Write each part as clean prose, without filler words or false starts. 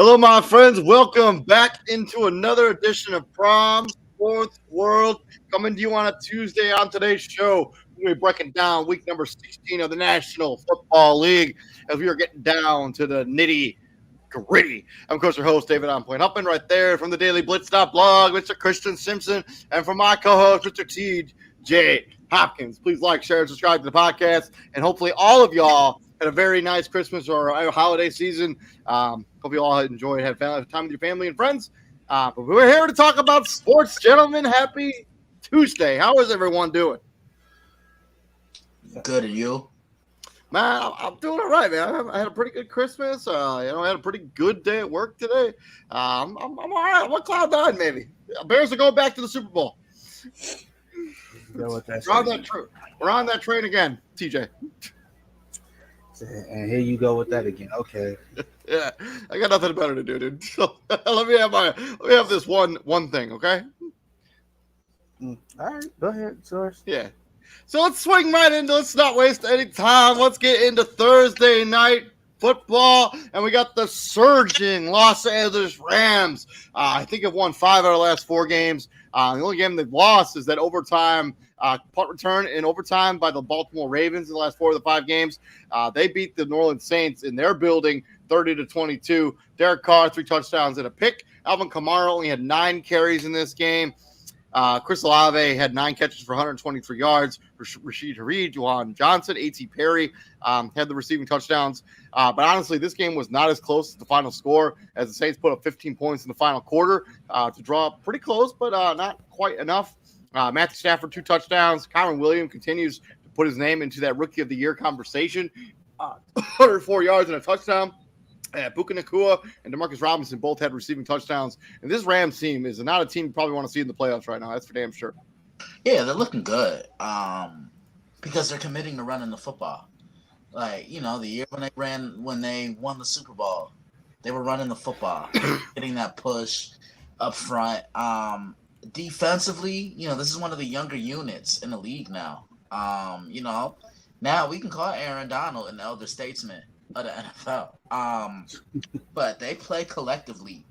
Hello, my friends. Welcome back into another edition of Prom Sports World. Coming to you on a Tuesday on today's show. We're going to be breaking down week number 16 of the National Football League as we are getting down to the nitty gritty. I'm, of course, your host, David On Point Huppin, right there from the Daily Blitz blog, Mr. Christian Simpson, and from my co-host, Mr. T.J. Hopkins. Please like, share, and subscribe to the podcast, and hopefully all of y'all had a very nice Christmas or holiday season. Hope you all enjoyed, had time with your family and friends. But we're here to talk about sports, gentlemen. Happy Tuesday. How is everyone doing? Good, and you? Man, I'm doing all right, man. I had a pretty good Christmas. I had a pretty good day at work today. I'm all right. I'm on cloud nine, maybe. Bears are going back to the Super Bowl. We're on that train again, TJ. And here you go with that again. Okay. Yeah, I got nothing better to do, dude. So let me have this one thing, okay? All right, go ahead, Source. Yeah. So let's swing right into. Let's not waste any time. Let's get into Thursday night football, and we got the surging Los Angeles Rams. I think have won 5 out of the last 4 games. The only game they've lost is that overtime punt return in overtime by the Baltimore Ravens in the last 4 of the 5 games. They beat the New Orleans Saints in their building 30-22. Derek Carr 3 touchdowns and a pick. Alvin Kamara only had 9 carries in this game. Chris Olave had 9 catches for 123 yards. Rashid Harrid, Juwan Johnson, A.T. Perry had the receiving touchdowns. But honestly, this game was not as close as the final score as the Saints put up 15 points in the final quarter to draw pretty close, but not quite enough. Matthew Stafford, 2 touchdowns. Kyron Williams continues to put his name into that Rookie of the Year conversation. 104 yards and a touchdown. Puka Nacua and Demarcus Robinson both had receiving touchdowns. And this Rams team is not a team you probably want to see in the playoffs right now. That's for damn sure. Yeah, they're looking good because they're committing to running the football. Like, the year when they won the Super Bowl, they were running the football, getting that push up front. Defensively, this is one of the younger units in the league now. Now we can call Aaron Donald an elder statesman of the NFL. But they play collectively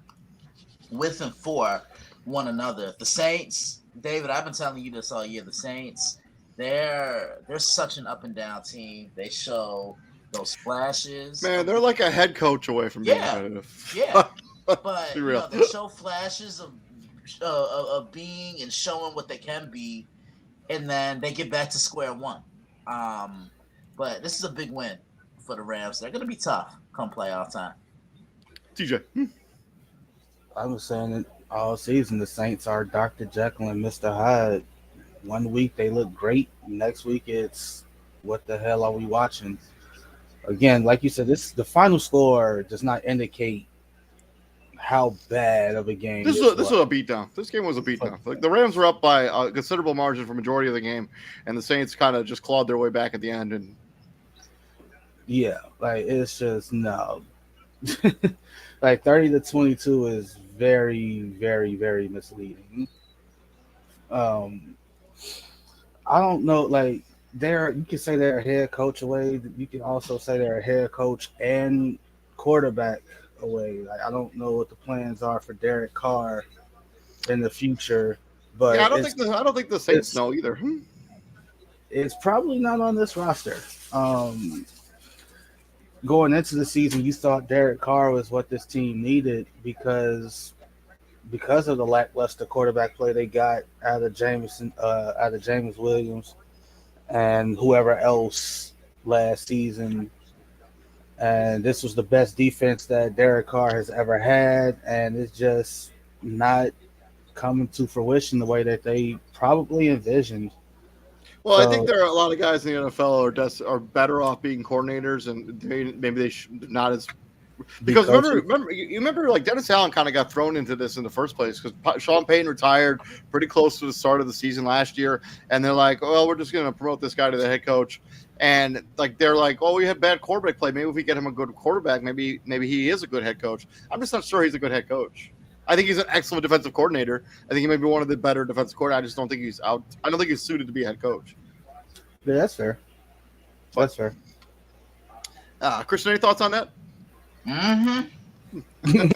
with and for one another. The Saints, David, I've been telling you this all year. The Saints, they're such an up and down team. They show those flashes. Man, they're like a head coach away from being competitive. Yeah. But they show flashes of being and showing what they can be, and then they get back to square one. But this is a big win for the Rams. They're going to be tough come playoff time. TJ. I was saying it all season. The Saints are Dr. Jekyll and Mr. Hyde. One week they look great. Next week it's what the hell are we watching? Again, like you said, the final score does not indicate how bad of a game this was a beatdown. This game was a beatdown. Like the Rams were up by a considerable margin for majority of the game, and the Saints kind of just clawed their way back at the end. And yeah, like it's just no. Like 30-22 is very, very, very misleading. I don't know. Like you can say they're a head coach away. You can also say they're a head coach and quarterback away. Like I don't know what the plans are for Derek Carr in the future, but yeah, I don't think the Saints know either. It's probably not on this roster. Going into the season, you thought Derek Carr was what this team needed because of the lackluster quarterback play they got out of James Williams and whoever else last season. And this was the best defense that Derek Carr has ever had, and it's just not coming to fruition the way that they probably envisioned. Well, I think there are a lot of guys in the NFL are better off being coordinators, and maybe they should not as because remember like Dennis Allen kind of got thrown into this in the first place because Sean Payton retired pretty close to the start of the season last year, and they're like, well, we're just going to promote this guy to the head coach, and like they're like, oh, we had bad quarterback play. Maybe if we get him a good quarterback, maybe he is a good head coach. I'm just not sure he's a good head coach. I think he's an excellent defensive coordinator. I think he may be one of the better defensive coordinators. I just don't think he's out. I don't think he's suited to be a head coach. Yeah, that's fair. That's fair. Christian, any thoughts on that? Mm-hmm. Moving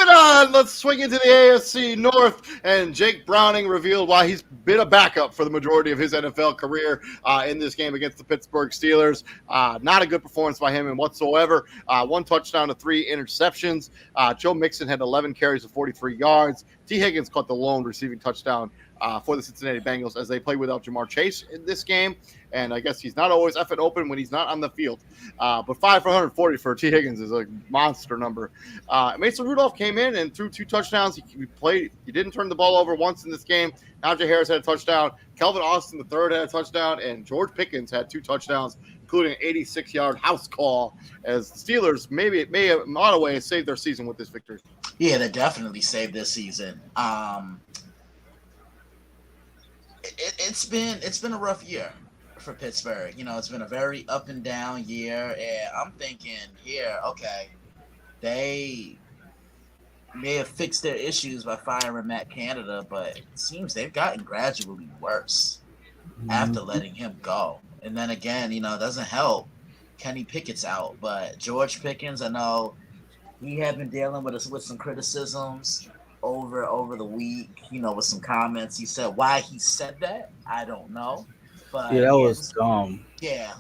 on, let's swing into the AFC North. And Jake Browning revealed why he's been a backup for the majority of his NFL career in this game against the Pittsburgh Steelers. Not a good performance by him in whatsoever. 1 touchdown to 3 interceptions. Joe Mixon had 11 carries of 43 yards. T. Higgins caught the lone receiving touchdown for the Cincinnati Bengals as they play without Jamar Chase in this game. And I guess he's not always effing open when he's not on the field. But 5 for 140 for T. Higgins is a monster number. Mason Rudolph came in and threw 2 touchdowns. He didn't turn the ball over once in this game. Najee Harris had a touchdown. Kelvin Austin III had a touchdown. And George Pickens had 2 touchdowns, including an 86-yard house call, as the Steelers may have, in a lot of ways, saved their season with this victory. Yeah, they definitely saved this season. It's been a rough year for Pittsburgh. It's been a very up and down year, and I'm thinking here, okay, they may have fixed their issues by firing Matt Canada, but it seems they've gotten gradually worse after letting him go. And then again, it doesn't help. Kenny Pickett's out, but George Pickens, I know he had been dealing with some criticisms over the week, with some comments. He said why he said that, I don't know. But yeah, that was dumb. Yeah,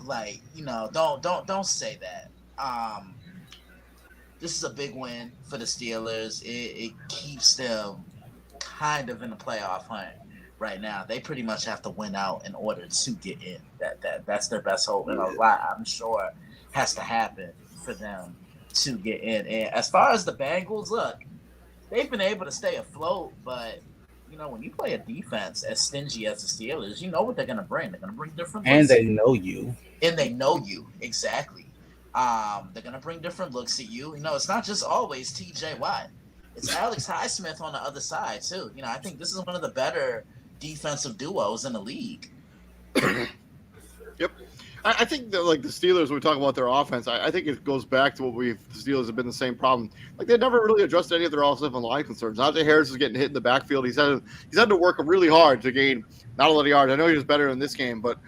don't say that. This is a big win for the Steelers. It keeps them kind of in the playoff hunt right now. They pretty much have to win out in order to get in. That's their best hope, and a lot, I'm sure, has to happen for them to get in. And as far as the Bengals, look, they've been able to stay afloat, but when you play a defense as stingy as the Steelers, you know what they're going to bring. They're going to bring different looks. And they know you. And they know you, exactly. They're going to bring different looks at you. It's not just always TJ Watt. It's Alex Highsmith on the other side, too. I think this is one of the better defensive duos in the league. Yep. I think that, the Steelers, when we talk about their offense, I think it goes back to the Steelers have been the same problem. They never really addressed any of their offensive line concerns. Najee Harris is getting hit in the backfield. He's had to work really hard to gain not a lot of yards. I know he was better in this game, but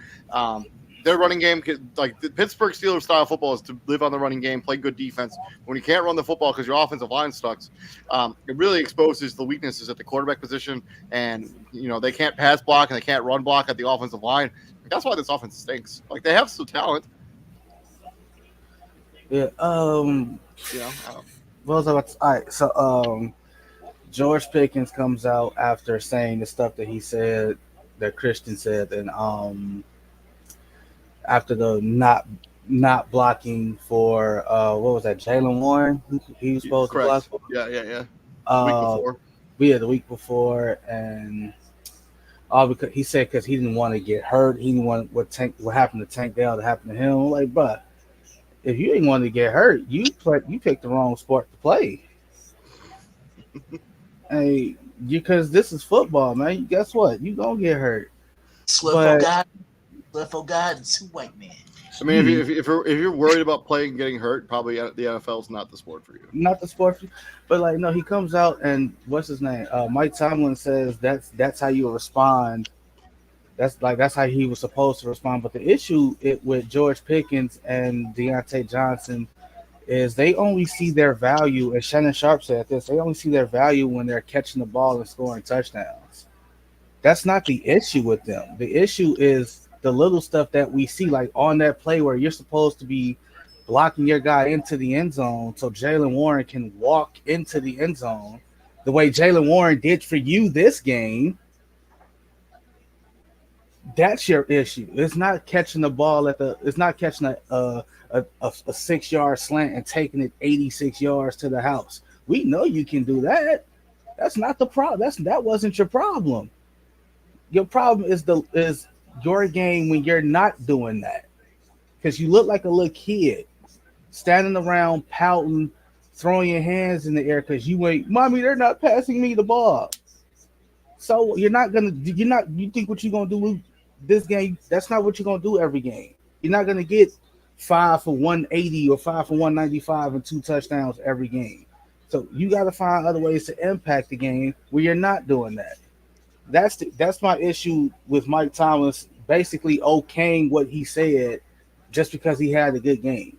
their running game, the Pittsburgh Steelers style football, is to live on the running game, play good defense. When you can't run the football because your offensive line sucks, it really exposes the weaknesses at the quarterback position, and they can't pass block and they can't run block at the offensive line. That's why this offense stinks. They have some talent. Yeah. What was I about to, all right. So, George Pickens comes out after saying the stuff that he said, that Christian said, and after the not blocking for what was that, Jalen Warren? He was supposed to block for. Yeah. The week before, and because he said because he didn't want to get hurt, he didn't want what happened to Tank Dell to happen to him. I'm like, but if you didn't want to get hurt, you picked the wrong sport to play. Hey, because this is football, man. Guess what? You gonna get hurt. Swift God, and 2 white men. I mean, if you're worried about playing and getting hurt, probably the NFL is not the sport for you. Not the sport for you. But no, he comes out and what's his name? Mike Tomlin says that's how you respond. That's how he was supposed to respond. But the issue with George Pickens and Deontay Johnson is they only see their value, and Shannon Sharp said this, they only see their value when they're catching the ball and scoring touchdowns. That's not the issue with them. The issue is the little stuff that we see, like on that play where you're supposed to be blocking your guy into the end zone so Jalen Warren can walk into the end zone the way Jalen Warren did for you this game. That's your issue. It's not catching the ball it's not catching a 6-yard slant and taking it 86 yards to the house. We know you can do that. That's not the problem. That wasn't your problem. Your problem is your game when you're not doing that, because you look like a little kid standing around pouting, throwing your hands in the air because you ain't, mommy, they're not passing me the ball. So you think what you're gonna do this game? That's not what you're gonna do every game. You're not gonna get 5 for 180 or 5 for 195 and 2 touchdowns every game. So you got to find other ways to impact the game where you're not doing that. That's my issue with Mike Thomas basically okaying what he said just because he had a good game.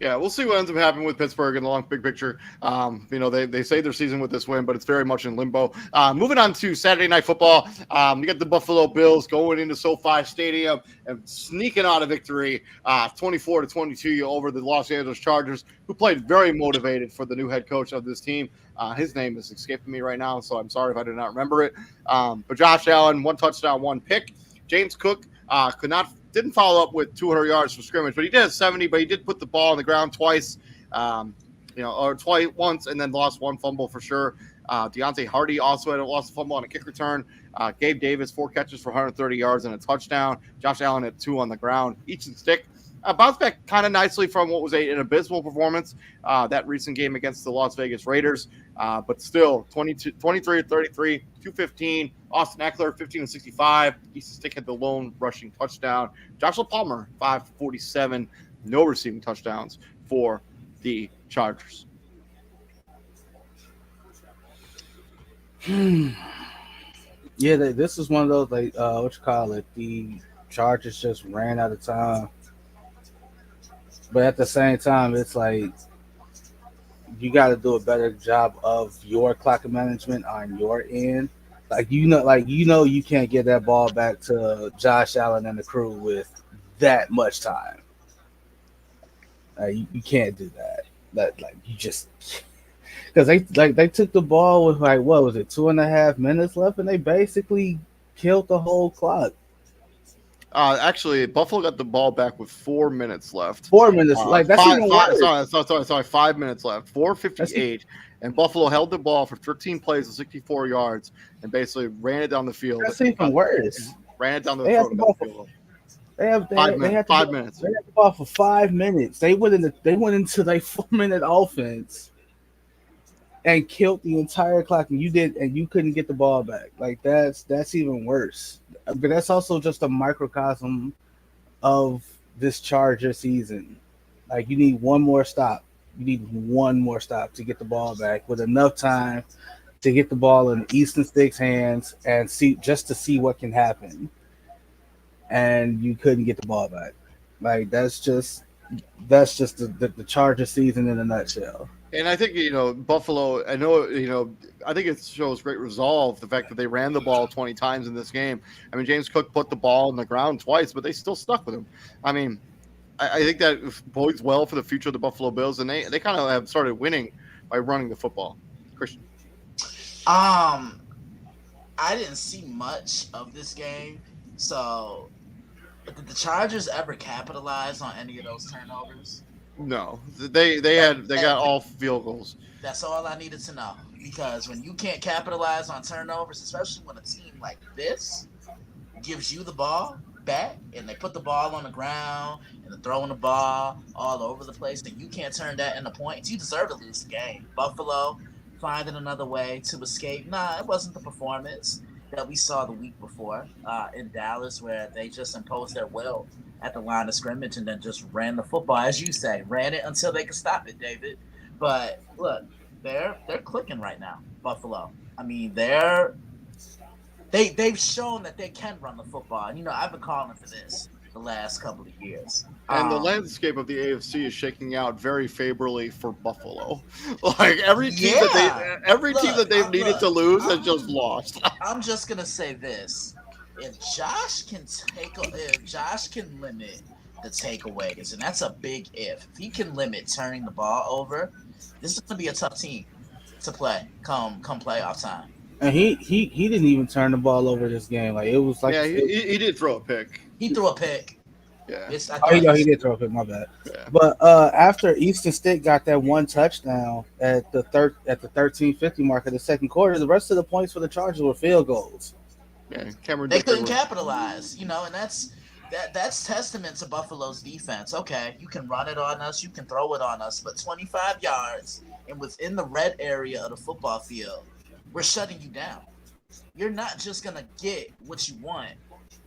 Yeah, we'll see what ends up happening with Pittsburgh in the long big picture. They say their season with this win, but it's very much in limbo. Moving on to Saturday Night Football, you got the Buffalo Bills going into SoFi Stadium and sneaking out a victory, 24-22 over the Los Angeles Chargers, who played very motivated for the new head coach of this team. His name is escaping me right now, so I'm sorry if I did not remember it. But Josh Allen, 1 touchdown, 1 pick. James Cook didn't follow up with 200 yards from scrimmage, but he did have 70, but he did put the ball on the ground twice, once, and then lost 1 fumble for sure. Deontay Hardy also had lost a fumble on a kick return. Gabe Davis, 4 catches for 130 yards and a touchdown. Josh Allen had 2 on the ground, each in stick. Bounced back kind of nicely from what was an abysmal performance, that recent game against the Las Vegas Raiders. But still, 23-33, 215. Austin Eckler, 15-65. Easton Stick had the lone rushing touchdown. Joshua Palmer, 5-47. No receiving touchdowns for the Chargers. Yeah, this is one of those, the Chargers just ran out of time. But at the same time, it's like you got to do a better job of your clock management on your end. You can't get that ball back to Josh Allen and the crew with that much time. You can't do that. You just, because they took the ball with 2.5 minutes left, and they basically killed the whole clock. Actually, Buffalo got the ball back with 4 minutes left. 4 minutes, that's even worse. Sorry, 5 minutes left. 4:58, and Buffalo held the ball for 13 plays and 64 yards, and basically ran it down the field. That's even worse. Ran it down the field. They had 5 minutes. They had the ball for 5 minutes. They went into their 4-minute offense and killed the entire clock, and you couldn't get the ball back. That's even worse. But that's also just a microcosm of this Charger season. You need one more stop. You need one more stop to get the ball back with enough time to get the ball in Easton Stick's hands and see what can happen. And you couldn't get the ball back. That's just the Charger season in a nutshell. And I think, Buffalo, I think it shows great resolve, the fact that they ran the ball 20 times in this game. I mean, James Cook put the ball on the ground twice, but they still stuck with him. I mean, I think that bodes well for the future of the Buffalo Bills, and they kind of have started winning by running the football. Christian? I didn't see much of this game, so did the Chargers ever capitalize on any of those turnovers? No, they got all field goals. That's all I needed to know, because when you can't capitalize on turnovers, especially when a team like this gives you the ball back and they put the ball on the ground and they're throwing the ball all over the place, and you can't turn that into points, you deserve to lose the game. Buffalo finding another way to escape. It wasn't the performance that we saw the week before in Dallas, where they just imposed their will at the line of scrimmage and then just ran the football, as you say, ran it until they could stop it, David. But look, they're clicking right now, Buffalo. I mean, they've shown that they can run the football. And, I've been calling for this the last couple of years. And the landscape of the AFC is shaking out very favorably for Buffalo. Every team that they've needed to lose has just lost. I'm just gonna say this: if Josh can limit the takeaways, and that's a big if he can limit turning the ball over, this is gonna be a tough team to play come playoff time. And he didn't even turn the ball over this game. It was he did throw a pick. He threw a pick. Yeah. He did throw a pick. My bad. Yeah. But after Easton Stick got that one touchdown at the 13:50 mark of the second quarter, the rest of the points for the Chargers were field goals. Yeah, they couldn't capitalize, and that's testament to Buffalo's defense. Okay, you can run it on us, you can throw it on us, but 25 yards and within the red area of the football field, we're shutting you down. You're not just gonna get what you want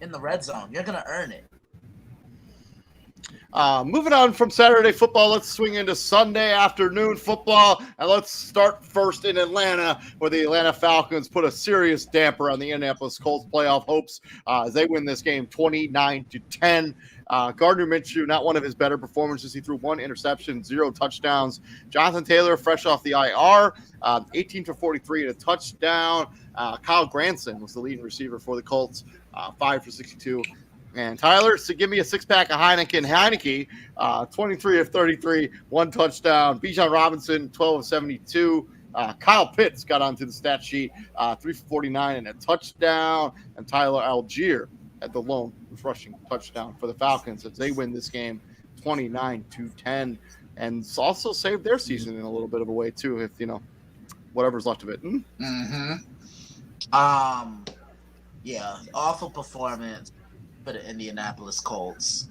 in the red zone. You're gonna earn it. Moving on from Saturday football, let's swing into Sunday afternoon football, and let's start first in Atlanta, where the Atlanta Falcons put a serious damper on the Indianapolis Colts playoff hopes as they win this game 29-10. Gardner Minshew, not one of his better performances. He threw 1 interception, 0 touchdowns. Jonathan Taylor, fresh off the IR, 18 for 43 and a touchdown. Kyle Granson was the leading receiver for the Colts, 5 for 62. And Tyler, so give me a 6-pack of Heineke, 23 of 33, 1 touchdown. Bijan Robinson, 12 of 72. Kyle Pitts got onto the stat sheet, 3 for 49 and a touchdown. And Tyler Algier had the lone rushing touchdown for the Falcons as they win this game 29-10, and also saved their season in a little bit of a way too, if whatever's left of it. Yeah, awful performance for the Indianapolis Colts.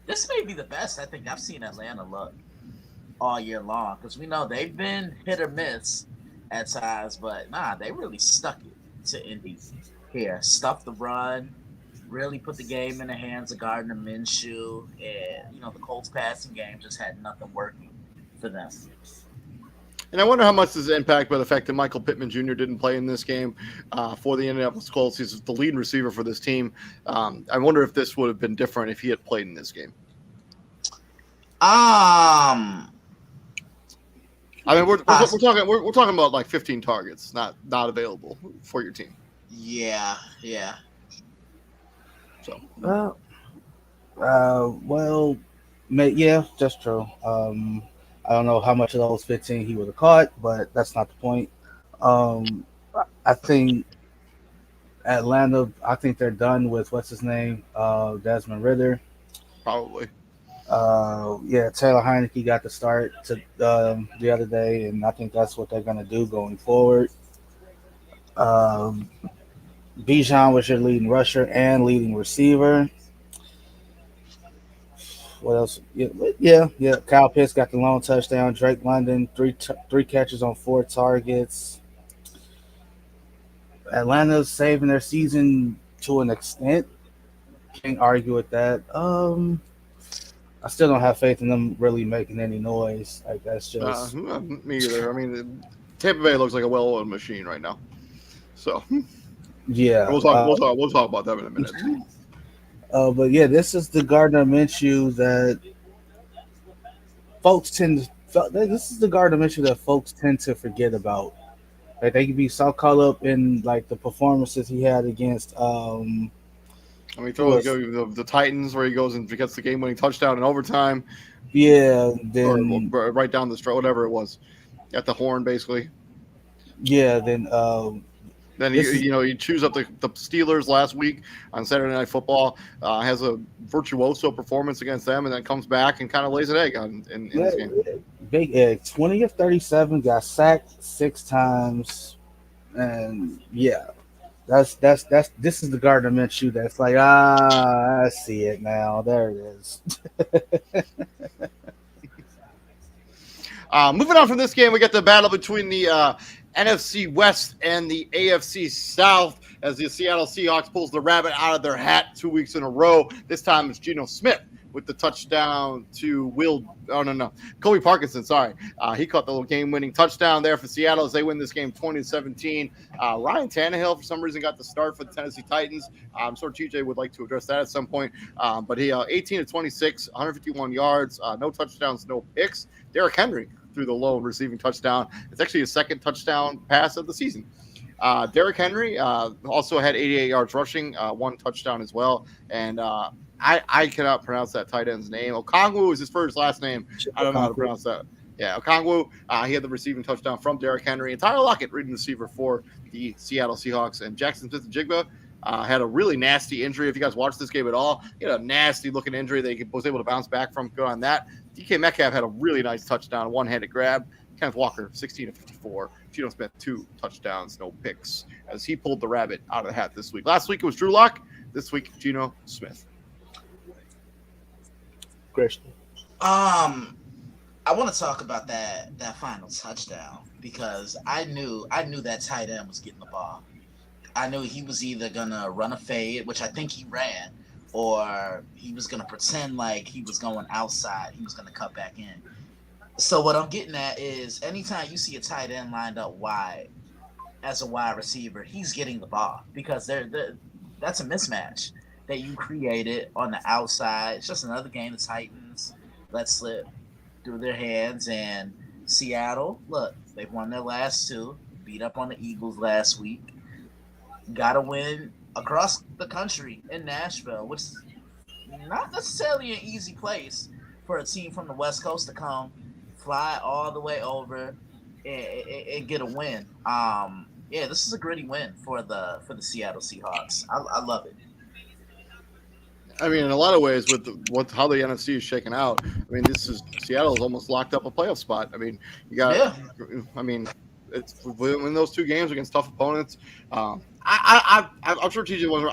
This may be the best I think I've seen Atlanta look all year long, because we know they've been hit or miss at times, but they really stuck it to Indy here. Stuffed the run, really put the game in the hands of Gardner Minshew, and the Colts passing game just had nothing working for them. And I wonder how much this is impacted by the fact that Michael Pittman Jr. didn't play in this game for the Indianapolis Colts. He's the lead receiver for this team. I wonder if this would have been different if he had played in this game. I mean, we're talking about like 15 targets, not available for your team. Yeah. So. Yeah, that's true. I don't know how much of those 15 he would have caught, but that's not the point. I think Atlanta, they're done with what's his name, Desmond Ridder. Probably. Taylor Heineke got the start the other day, and I think that's what they're going to do going forward. Bijan was your leading rusher and leading receiver. What else? Yeah. Kyle Pitts got the lone touchdown. Drake London, three catches on 4 targets. Atlanta's saving their season to an extent. Can't argue with that. I still don't have faith in them really making any noise. Like, that's just me either. I mean, Tampa Bay looks like a well-oiled machine right now. So yeah, we'll talk about that in a minute. But yeah, this is the Gardner Minshew that folks tend to. This is the Gardner Minshew that folks tend to forget about. Like, they can be so caught up in like the performances he had against. I mean, the Titans, where he goes and gets the game-winning touchdown in overtime. Yeah, then or right down the stretch, whatever it was, at the horn, basically. Yeah, then he chews up the Steelers last week on Saturday Night Football. Has a virtuoso performance against them, and then comes back and kind of lays an egg in this game. Big egg, 20 of 37, got sacked 6 times, and yeah. This is the Gardner Minshew that's like, I see it now. There it is. Moving on from this game, we get the battle between the NFC West and the AFC South as the Seattle Seahawks pulls the rabbit out of their hat 2 weeks in a row. This time it's Geno Smith with the touchdown to Kobe Parkinson, sorry. He caught the little game-winning touchdown there for Seattle as they win this game 20-17. Ryan Tannehill, for some reason, got the start for the Tennessee Titans. I'm sure TJ would like to address that at some point. But he 18 of 26, 151 yards, no touchdowns, no picks. Derrick Henry threw the lone receiving touchdown. It's actually his second touchdown pass of the season. Derrick Henry also had 88 yards rushing, 1 touchdown as well. And I cannot pronounce that tight end's name. Okongwu is his first last name. I don't know how to pronounce that. Yeah, Okongwu. He had the receiving touchdown from Derrick Henry. And Tyler Lockett, reading receiver for the Seattle Seahawks. And Jackson Smith-Njigba had a really nasty injury. If you guys watched this game at all, he had a nasty-looking injury that he was able to bounce back from. Good on that. DK Metcalf had a really nice touchdown, one-handed grab. Kenneth Walker, 16 of 54. Geno Smith, 2 touchdowns, no picks, as he pulled the rabbit out of the hat this week. Last week it was Drew Lock. This week, Geno Smith. Christian. I want to talk about that final touchdown because I knew that tight end was getting the ball. I knew he was either gonna run a fade, which I think he ran, or he was gonna pretend like he was going outside. He was gonna cut back in. So what I'm getting at is anytime you see a tight end lined up wide as a wide receiver, he's getting the ball because that's a mismatch. that you created on the outside. It's just another game the Titans let slip through their hands. And Seattle, look, they've won their last two, beat up on the Eagles last week, got a win across the country in Nashville, which is not necessarily an easy place for a team from the West Coast to come, fly all the way over, and get a win. Yeah, this is a gritty win for the Seattle Seahawks. I love it. I mean, in a lot of ways, with how the NFC is shaking out, I mean, this is Seattle's almost locked up a playoff spot. I mean, you got, Yeah. I mean, it's win those two games against tough opponents. I'm sure TJ was.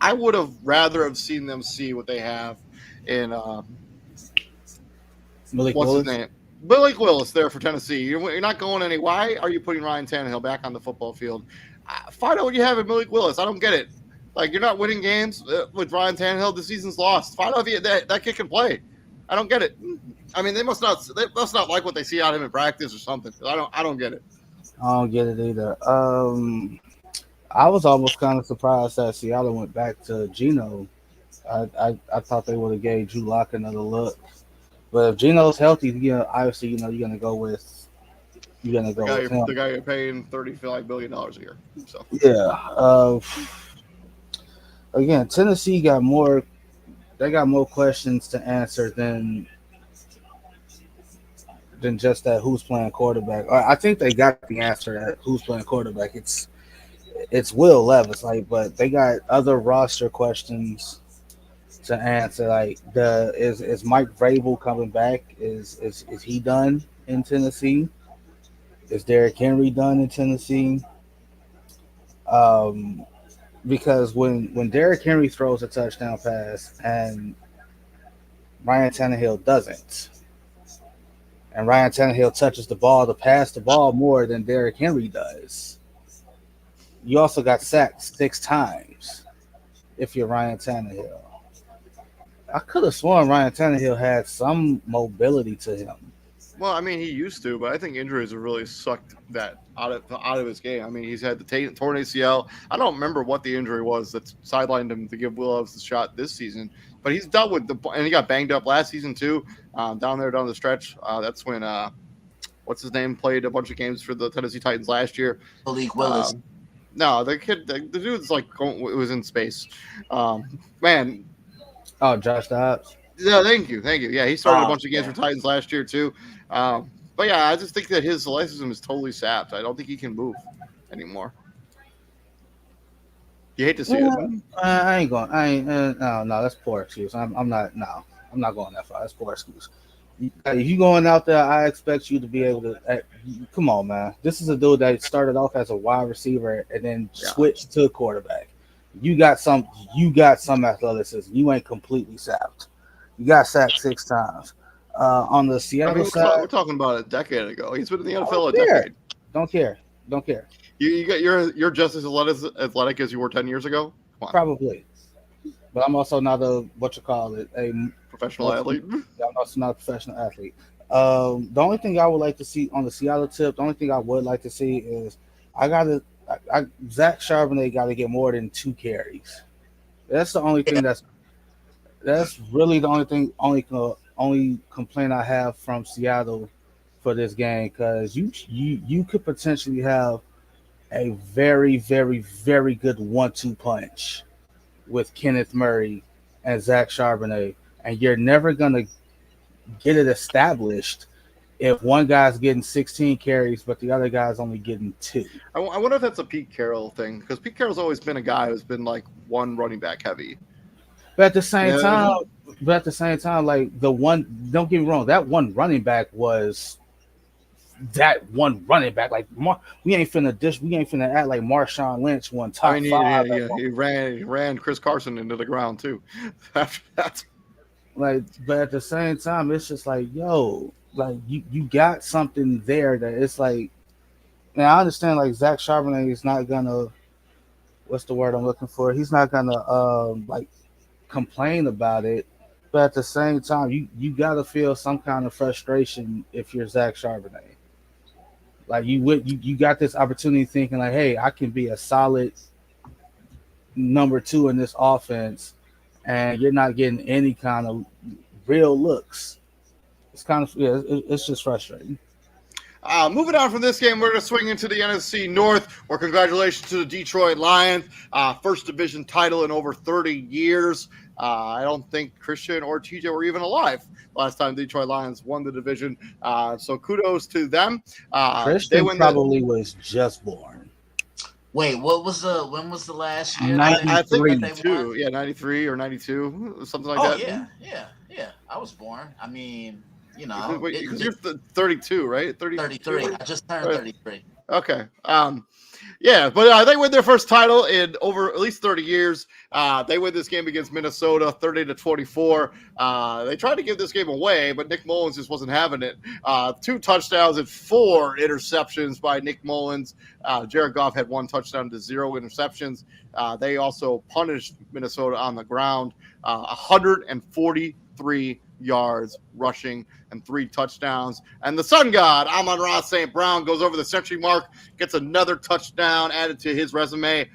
I would have rather have seen them see what they have in Malik what's Willis. his name, Malik Willis there for Tennessee. You're not going any. Why are you putting Ryan Tannehill back on the football field? Find out what you have in Malik Willis. I don't get it. Like, you're not winning games with Ryan Tannehill. The season's lost. Find out if that kid can play. I don't get it. I mean, they must not like what they see out of him in practice or something. I don't get it. I don't get it either. I was almost kind of surprised that Seattle went back to Geno. I thought they would have gave Drew Lock another look, but if Geno's healthy, obviously, you're gonna go with him. The guy you're paying $35 billion a year. So yeah. Again, Tennessee got more. They got more questions to answer than just that who's playing quarterback. I think they got the answer at who's playing quarterback. It's Will Levis, but they got other roster questions to answer. Like, is Mike Vrabel coming back? Is he done in Tennessee? Is Derrick Henry done in Tennessee? Because when Derrick Henry throws a touchdown pass and Ryan Tannehill doesn't, and Ryan Tannehill touches the ball to pass the ball more than Derrick Henry does, you also got sacked 6 times if you're Ryan Tannehill. I could have sworn Ryan Tannehill had some mobility to him. Well, I mean, he used to, but I think injuries have really sucked that out of his game. I mean, he's had the torn ACL. I don't remember what the injury was that sidelined him to give Will Levis the shot this season, but he's dealt with and he got banged up last season too, down the stretch. That's when what's his name played a bunch of games for the Tennessee Titans last year. Malik Willis. No, the kid, the dude's like it was in space. Man. Oh, Josh Dobbs. Yeah, thank you. Yeah, he started a bunch of games for Titans last year too. But yeah, I just think that his athleticism is totally sapped. I don't think he can move anymore. You hate to see it. I ain't going. No, that's poor excuse. I'm not. No, I'm not going that far. That's poor excuse. If you going out there, I expect you to be able to. Come on, man. This is a dude that started off as a wide receiver and then switched to quarterback. You got some athleticism. You ain't completely sapped. You got sacked 6 times. On the Seattle side, we're talking about a decade ago. He's been in the NFL a decade. Don't care. You're just as athletic as you were 10 years ago. Probably, but I'm also not a professional athlete. I'm also not a professional athlete. The only thing I would like to see on the Seattle tip, the only thing I would like to see is Zach Charbonnet got to get more than 2 carries. That's the only thing that's really the only thing, only complaint I have from Seattle for this game, because you could potentially have a very, very, very good 1-2 punch with Kenneth Murray and Zach Charbonnet, and you're never gonna get it established if one guy's getting 16 carries but the other guy's only getting 2. I wonder if that's a Pete Carroll thing, because Pete Carroll's always been a guy who's been like one running back heavy. But at the same time, like don't get me wrong, that one running back was that one running back. Like we ain't finna act like Marshawn Lynch won top 5. He ran Chris Carson into the ground too. After that, but at the same time, it's just like, yo, like you got something there that it's like. Now I understand, like, Zach Charbonnet is not gonna. What's the word I'm looking for? He's not gonna like complain about it, but at the same time, you gotta feel some kind of frustration if you're Zach Charbonnet. Like you got this opportunity thinking like, hey, I can be a solid number 2 in this offense, and you're not getting any kind of real looks. It's kind of it's just frustrating. Moving on from this game, we're going to swing into the NFC North, where congratulations to the Detroit Lions. First division title in over 30 years. I don't think Christian or TJ were even alive last time the Detroit Lions won the division. So kudos to them. Christian probably was just born. Wait, when was the last year? 93. Yeah, 93 or 92, something like that. Yeah. I was born. I mean, because you're 32, right? 33. I just turned 33. Okay. Yeah, but they win their first title in over at least 30 years. They win this game against Minnesota 30-24. They tried to give this game away, but Nick Mullins just wasn't having it. 2 touchdowns and 4 interceptions by Nick Mullins. Jared Goff had 1 touchdown to 0 interceptions. They also punished Minnesota on the ground, 143 yards rushing and 3 touchdowns. And the sun god, Amon-Ra St. Brown, goes over the century mark, gets another touchdown added to his resume.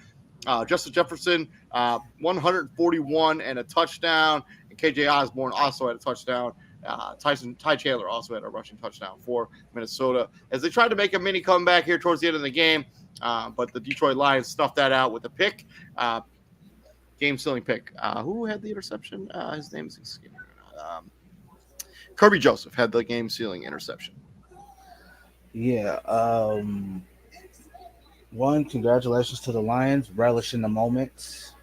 Justin Jefferson, 141 and a touchdown. And KJ Osborne also had a touchdown. Ty Chandler also had a rushing touchdown for Minnesota as they tried to make a mini comeback here towards the end of the game. But the Detroit Lions snuffed that out with a pick. Game-sealing pick. Who had the interception? His name is escaping. Kirby Joseph had the game-sealing interception. Yeah. One, congratulations to the Lions, relishing the moment.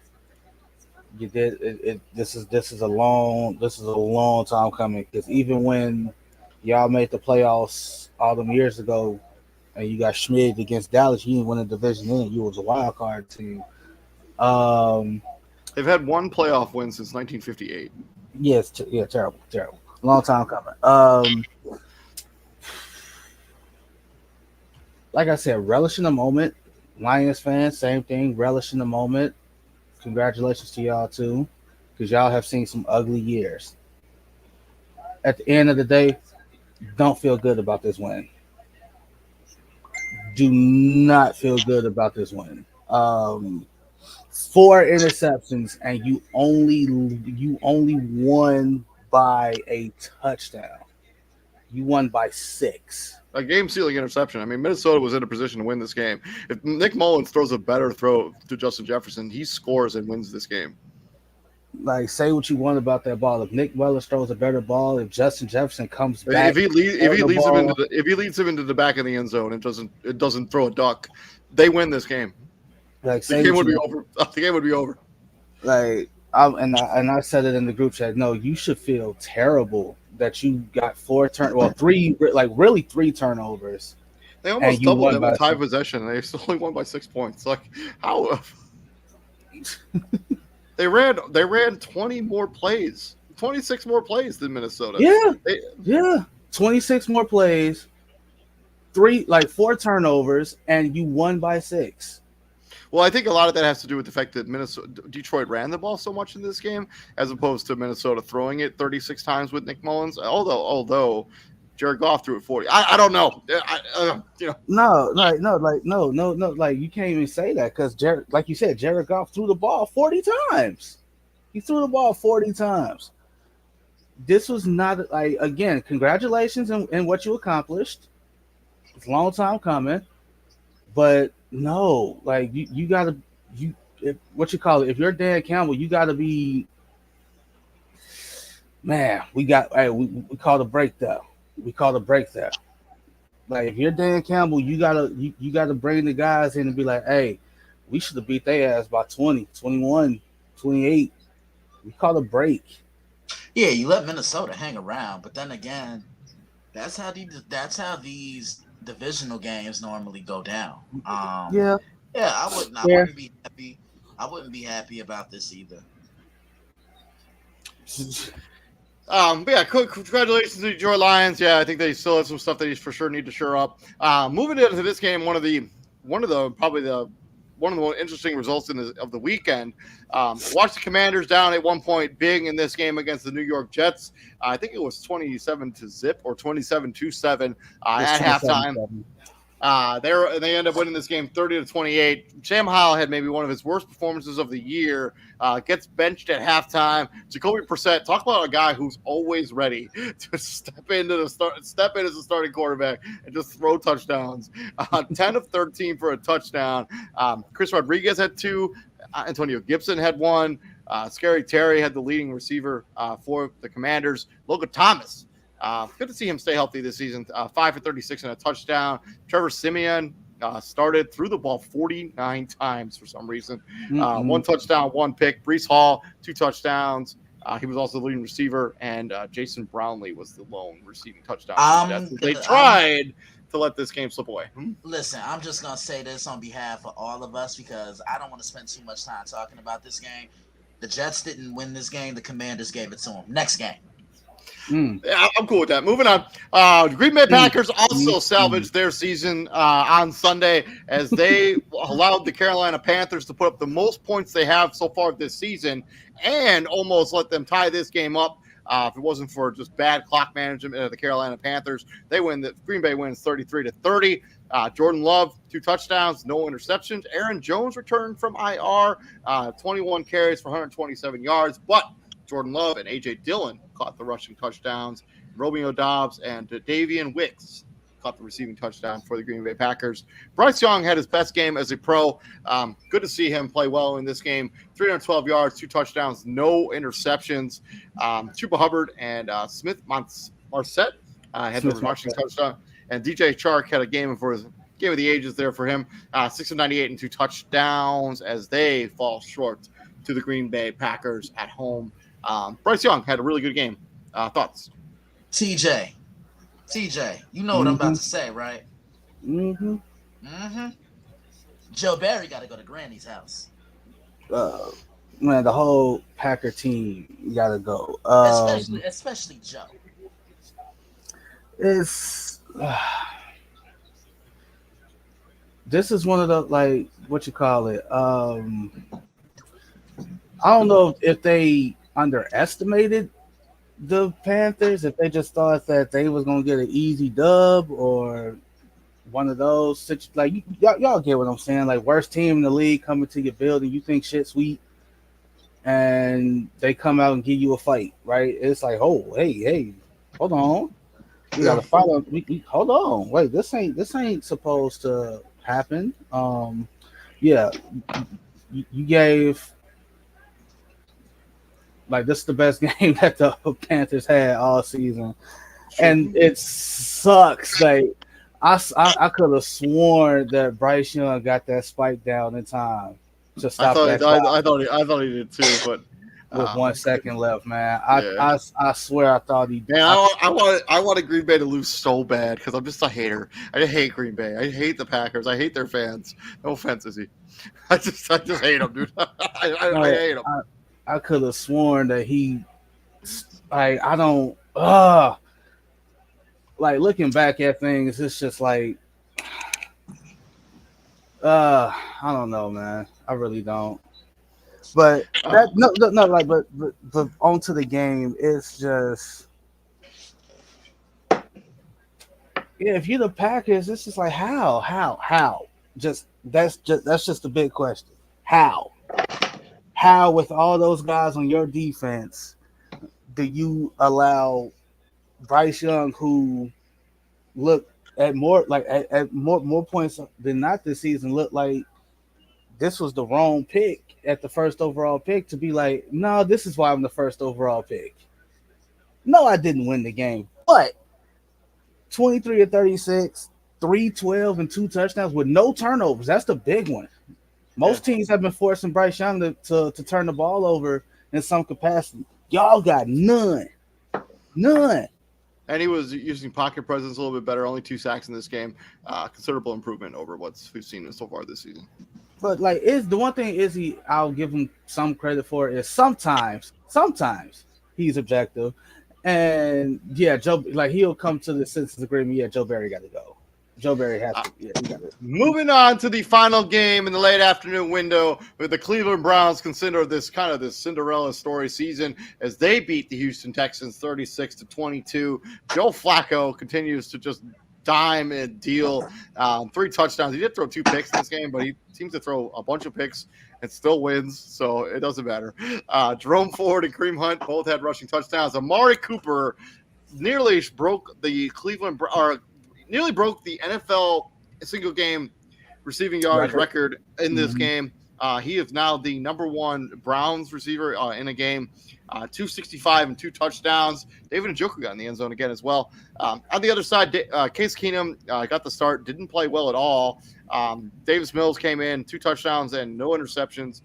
You did it. This is a long time coming, because even when y'all made the playoffs all them years ago, and you got schmigged against Dallas, you didn't win a division then. You was a wild card team. They've had 1 playoff win since 1958. Yes, terrible. Long time coming. Like I said, relish in the moment. Lions fans, same thing, relish in the moment. Congratulations to y'all too, because y'all have seen some ugly years. At the end of the day, don't feel good about this win. Do not feel good about this win. 4 interceptions, and you only won by a touchdown. You won by 6. A game-sealing interception. I mean, Minnesota was in a position to win this game. If Nick Mullins throws a better throw to Justin Jefferson, he scores and wins this game. Like, say what you want about that ball. If Nick Mullins throws a better ball, if Justin Jefferson comes back, if he leads him into the back of the end zone and doesn't throw a duck, they win this game. Like, the game would be over. The game would be over. Like, I said it in the group chat. No, you should feel terrible that you got 3 turnovers. They almost doubled them in time possession. They only won by 6 points. Like, how? They ran 20 more plays, 26 more plays than Minnesota. Yeah, 26 more plays, 4 turnovers, and you won by 6. Well, I think a lot of that has to do with the fact that Detroit ran the ball so much in this game, as opposed to Minnesota throwing it 36 times with Nick Mullins. Although Jared Goff threw it 40. I don't know. No. Like, you can't even say that, because like you said, Jared Goff threw the ball 40 times. He threw the ball 40 times. This was not again. Congratulations in what you accomplished. It's a long time coming, but. No, like you gotta if you're Dan Campbell, you gotta be, man. We called a break there. Like, if you're Dan Campbell, you gotta bring the guys in and be like, hey, we should have beat their ass by 20, 21, 28. We called a break. Yeah, you let Minnesota hang around, but then again, that's how these divisional games normally go down. I wouldn't be happy. I wouldn't be happy about this either. But yeah, congratulations to the Detroit Lions. Yeah, I think they still have some stuff they for sure need to shore up. Moving into this game, one of the more interesting results of the weekend. Watch the Commanders down at 1 point big in this game against the New York Jets. I think it was 27-0 or 27-7 at halftime. They end up winning this game 30-28. Sam Howell had maybe one of his worst performances of the year. Gets benched at halftime. Jacoby Brissett, talk about a guy who's always ready to step in as a starting quarterback and just throw touchdowns. 10 of 13 for a touchdown. Chris Rodriguez had 2. Antonio Gibson had 1. Scary Terry had the leading receiver for the Commanders. Logan Thomas. Good to see him stay healthy this season. 5 for 36 and a touchdown. Trevor Siemian started, threw the ball 49 times for some reason. 1 touchdown, 1 pick. Breece Hall, 2 touchdowns. He was also the leading receiver, and Jason Brownlee was the lone receiving touchdown. They tried to let this game slip away. Listen, I'm just going to say this on behalf of all of us because I don't want to spend too much time talking about this game. The Jets didn't win this game. The Commanders gave it to them. Next game. Yeah, I'm cool with that. Moving on. The Green Bay Packers also salvaged their season on Sunday as they allowed the Carolina Panthers to put up the most points they have so far this season and almost let them tie this game up. If it wasn't for just bad clock management of the Carolina Panthers, Green Bay wins 33-30. Jordan Love, 2 touchdowns, no interceptions. Aaron Jones returned from IR, 21 carries for 127 yards, but Jordan Love and A.J. Dillon caught the rushing touchdowns. Romeo Doubs and Davian Wicks caught the receiving touchdown for the Green Bay Packers. Bryce Young had his best game as a pro. Good to see him play well in this game. 312 yards, 2 touchdowns, no interceptions. Chuba Hubbard and Smith Marset had the rushing touchdown. And DJ Chark had a game of the ages there for him. 6 of 98 and 2 touchdowns as they fall short to the Green Bay Packers at home. Bryce Young had a really good game. Thoughts? TJ, you know what I'm about to say, right? Joe Barry got to go to Granny's house. Man, the whole Packer team got to go. Especially Joe. It's this is one of the, like, what you call it? I don't know if they underestimated the Panthers, if they just thought that they was gonna get an easy dub or one of those, like, y'all get what I'm saying, like, worst team in the league coming to your building, you think shit sweet, and they come out and give you a fight, right? It's like, oh, hey, hold on, we gotta follow. Hold on, wait, this ain't supposed to happen. Yeah, you gave. Like, this is the best game that the Panthers had all season, and it sucks. Like, I could have sworn that Bryce Young got that spike down in time to stop that. I thought he did too, but with 1 second left, man, I swear I thought he did. Man, I wanted Green Bay to lose so bad because I'm just a hater. I just hate Green Bay. I hate the Packers. I hate their fans. No offense, Izzy. I just hate them, dude. I hate them. I could have sworn that I don't, like, looking back at things, it's just like, I don't know, man. I really don't. But but onto the game, it's just, yeah, if you're the Packers, it's just like, how? That's just a big question. How, with all those guys on your defense, do you allow Bryce Young, who looked at more points than not this season, looked like this was the wrong pick at the first overall pick, to be like, no, this is why I'm the first overall pick. No, I didn't win the game, but 23 of 36, 312 and 2 touchdowns with no turnovers. That's the big one. Most teams have been forcing Bryce Young to turn the ball over in some capacity. Y'all got none. And he was using pocket presence a little bit better. Only 2 sacks in this game. Considerable improvement over what we've seen so far this season. But, like, the one thing I'll give him some credit for is sometimes he's objective. And, yeah, Joe, like, he'll come to the senses agreement. Yeah, Joe Barry got to go. Joe Barry has to. Yeah, he got it. Moving on to the final game in the late afternoon window, with the Cleveland Browns consider this Cinderella story season as they beat the Houston Texans 36-22. Joe Flacco continues to just dime and deal. 3 touchdowns. He did throw 2 picks in this game, but he seems to throw a bunch of picks and still wins, so it doesn't matter. Jerome Ford and Kareem Hunt both had rushing touchdowns. Amari Cooper nearly broke the nearly broke the NFL single game receiving yards record in this game. He is now the number 1 Browns receiver in a game. 265 and 2 touchdowns. David Njoku got in the end zone again as well. On the other side, Case Keenum got the start, didn't play well at all. Davis Mills came in, 2 touchdowns and no interceptions.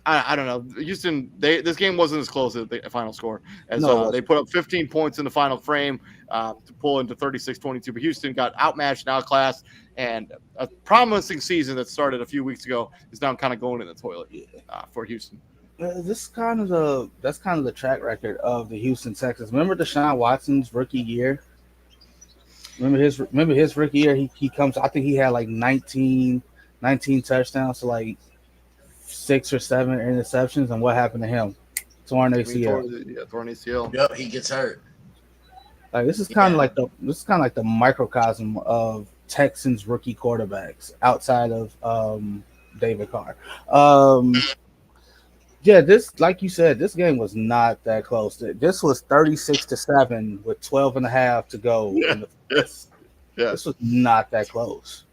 I don't know. Houston, this game wasn't as close as the final score. As they put up 15 points in the final frame to pull into 36-22. But Houston got outmatched and outclassed. And a promising season that started a few weeks ago is now kind of going in the toilet for Houston. That's kind of the track record of the Houston Texans. Remember Deshaun Watson's rookie year? Remember his rookie year? He comes. I think he had like 19 touchdowns to like 6 or 7 interceptions, and what happened to him? Torn ACL. Torn ACL. Yep, he gets hurt. Like this is kind of like the microcosm of Texans rookie quarterbacks outside of David Carr. Yeah, this, like you said, this game was not that close. This was 36-7 with 12 and a half to go. This was not that close.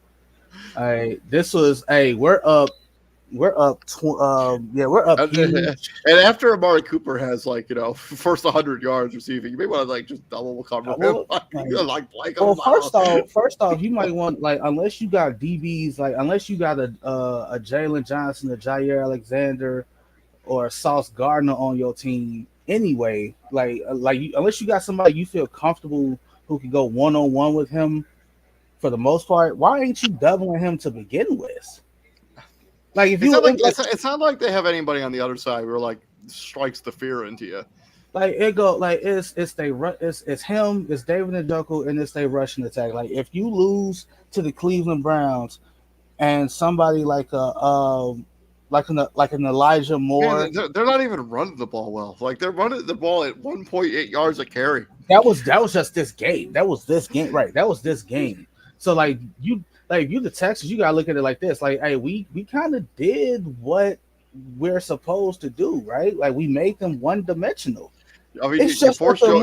This was we're up. We're up. We're up. And after Amari Cooper has first 100 yards receiving, you may want to just double cover him. First off, you might want unless you got DBs, unless you got a Jalen Johnson, a Jair Alexander, or a Sauce Gardner on your team anyway. Unless you got somebody you feel comfortable who can go 1-on-1 with him for the most part, why ain't you doubling him to begin with? It's not like they have anybody on the other side where strikes the fear into you. It's him, it's David Njoku, and it's their rushing attack. If you lose to the Cleveland Browns and somebody like an Elijah Moore, they're not even running the ball well. They're running the ball at 1.8 yards a carry. That was just this game. That was this game, right? That was this game. So you the Texans, you gotta look at it like this. We kind of did what we're supposed to do, right? We made them one-dimensional. I mean, you force Joe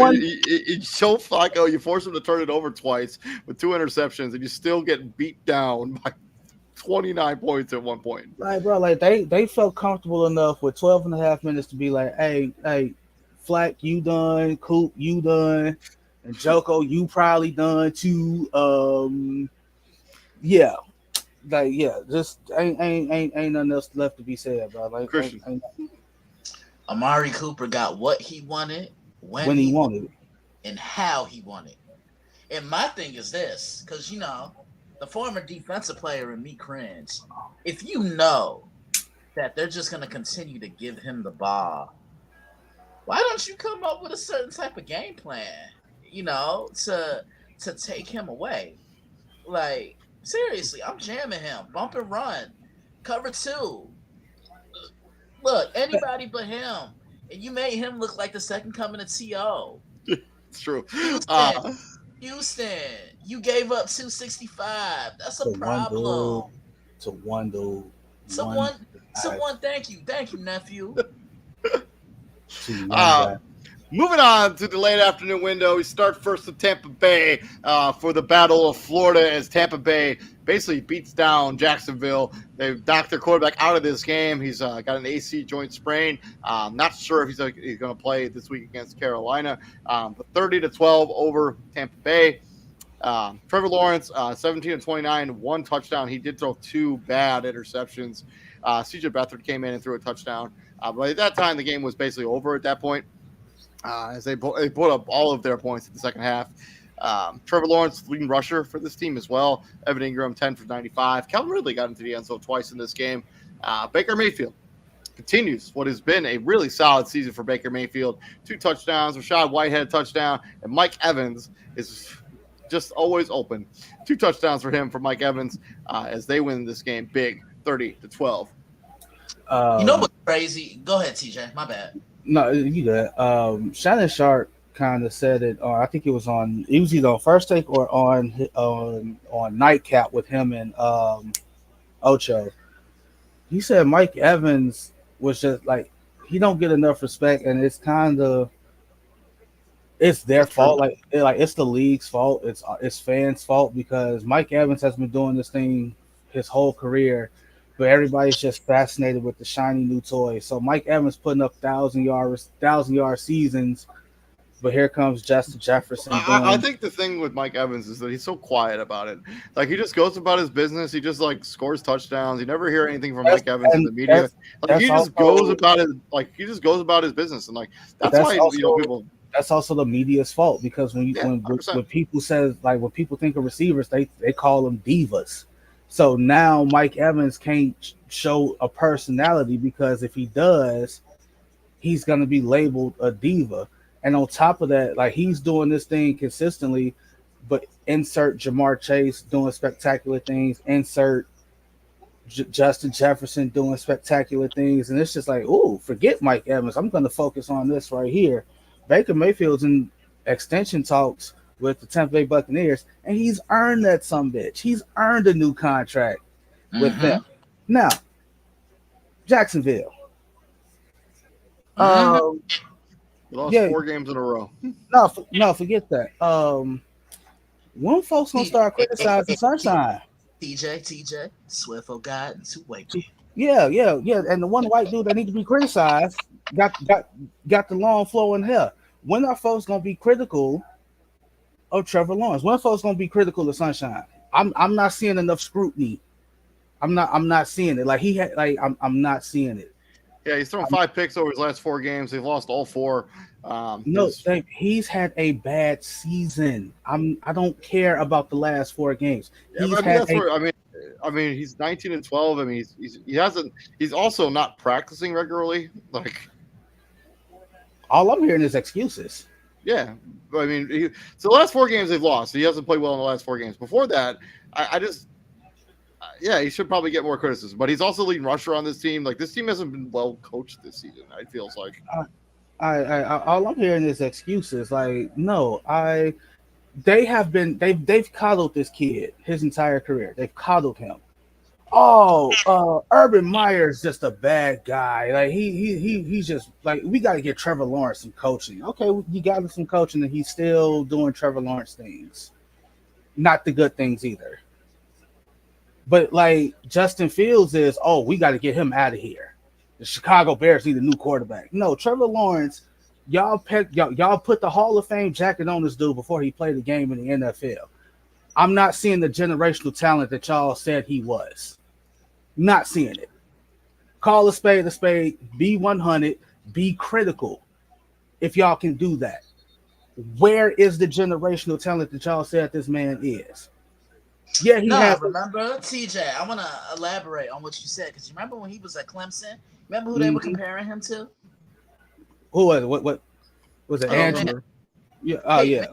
Flacco, you force him to turn it over twice with 2 interceptions, and you still get beat down by 29 points at one point. They felt comfortable enough with 12 and a half minutes to be hey, Flack, you done, Coop, you done, and Joko, you probably done too. Just ain't nothing else left to be said, bro. Christian. Amari Cooper got what he wanted when he wanted it and how he wanted. And my thing is this, because the former defensive player in me cringe. If you know that they're just gonna continue to give him the ball, why don't you come up with a certain type of game plan? To take him away. Seriously, I'm jamming him. Bump and run. Cover 2. Look, anybody but him. And you made him look like the second coming of T.O. It's true. Houston, you gave up 265. That's a problem. To one dude. Someone, thank you, nephew. Moving on to the late afternoon window, we start first with Tampa Bay for the Battle of Florida as Tampa Bay basically beats down Jacksonville. They've knocked their quarterback out of this game. He's got an AC joint sprain. Not sure if he's going to play this week against Carolina. But 30-12 over Tampa Bay. Trevor Lawrence, 17-29, 1 touchdown. He did throw 2 bad interceptions. CJ Beathard came in and threw a touchdown. But at that time, the game was basically over at that point. As they put up all of their points in the second half. Trevor Lawrence, leading rusher for this team as well. Evan Ingram, 10 for 95. Calvin Ridley got into the end zone twice in this game. Baker Mayfield continues what has been a really solid season for Baker Mayfield. 2 touchdowns, Rashad Whitehead touchdown, and Mike Evans is just always open. 2 touchdowns for him, for Mike Evans, as they win this game big, 30-12. You know what's crazy? Go ahead, TJ. My bad. No, you good. Shannon Sharp kind of said it, or I think it was either on First Take or on Nightcap with him and Ocho. He said Mike Evans was just like he don't get enough respect, and it's their That's true. fault. Like it's the league's fault. It's fans' fault because Mike Evans has been doing this thing his whole career, but everybody's just fascinated with the shiny new toy. So Mike Evans putting up 1,000-yard seasons, but here comes Justin Jefferson. I think the thing with Mike Evans is that he's so quiet about it. Like he just goes about his business. He just like scores touchdowns. You never hear anything from Mike Evans in the media. Like he just goes about it. Like he just goes about his business, and like that's why people. That's also the media's fault because when people when people think of receivers, they call them divas. So now Mike Evans can't show a personality because if he does, he's going to be labeled a diva. And on top of that, like he's doing this thing consistently, but insert Jamar Chase doing spectacular things, insert Justin Jefferson doing spectacular things, and it's just like, ooh, forget Mike Evans. I'm going to focus on this right here. Baker Mayfield's in extension talks with the Tampa Bay Buccaneers, and he's earned that sumbitch. He's earned a new contract with them. Now, Jacksonville. Lost 4 games in a row. No, forget that. When folks gonna start criticizing Sunshine? TJ, Swift God, two white people. Yeah. And the one white dude that need to be criticized got the long flowing hair. When are folks gonna be critical of Trevor Lawrence? When are folks gonna be critical of Sunshine? I'm not seeing enough scrutiny. I'm not seeing it. Like I'm not seeing it. Yeah, he's thrown 5 picks over his last 4 games. They've lost all 4. He's had a bad season. I don't care about the last 4 games. I mean, he's 19-12. I mean, he's also not practicing regularly. Like, all I'm hearing is excuses. Yeah, I mean, so the last 4 games they've lost. He hasn't played well in the last 4 games. Before that, he should probably get more criticism. But he's also leading rusher on this team. Like this team hasn't been well coached this season. It feels like. All I'm hearing is excuses. Like no, they've coddled this kid his entire career. They've coddled him. Urban Meyer's just a bad guy. Like he's just like we got to get Trevor Lawrence some coaching. Okay, you got him some coaching, and he's still doing Trevor Lawrence things, not the good things either. But like Justin Fields is, we got to get him out of here. The Chicago Bears need a new quarterback. No, Trevor Lawrence, y'all put the Hall of Fame jacket on this dude before he played a game in the NFL. I'm not seeing the generational talent that y'all said he was. Not seeing it. Call a spade, be 100, be critical if y'all can do that. Where is the generational talent that y'all said this man is? Yeah, remember, TJ, I want to elaborate on what you said because you remember when he was at Clemson? Remember who they were comparing him to? Who was it? What was it? Andrew? Yeah. Yeah.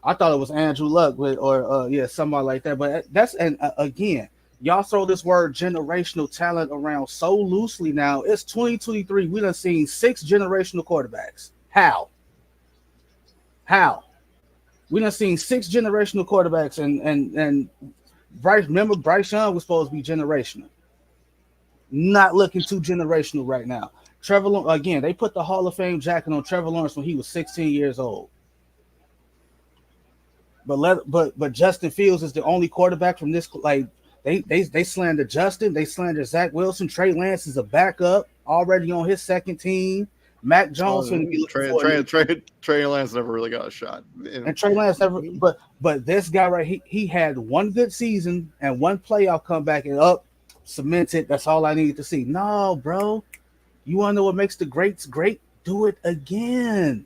I thought it was Andrew Luck, or somebody like that. But again, y'all throw this word generational talent around so loosely now. It's 2023. We done seen 6 generational quarterbacks. How? We done seen 6 generational quarterbacks, and Bryce. Remember, Bryce Young was supposed to be generational. Not looking too generational right now. Trevor Lawrence, again, they put the Hall of Fame jacket on Trevor Lawrence when he was 16 years old. But Justin Fields is the only quarterback from this. Like they slander Justin, they slander Zach Wilson. Trey Lance is a backup already on his second team. Mac Jones Trey Lance never really got a shot. And Trey Lance never. But this guy right, he had one good season and one playoff comeback and cemented. That's all I needed to see. No, bro, you want to know what makes the greats great? Do it again.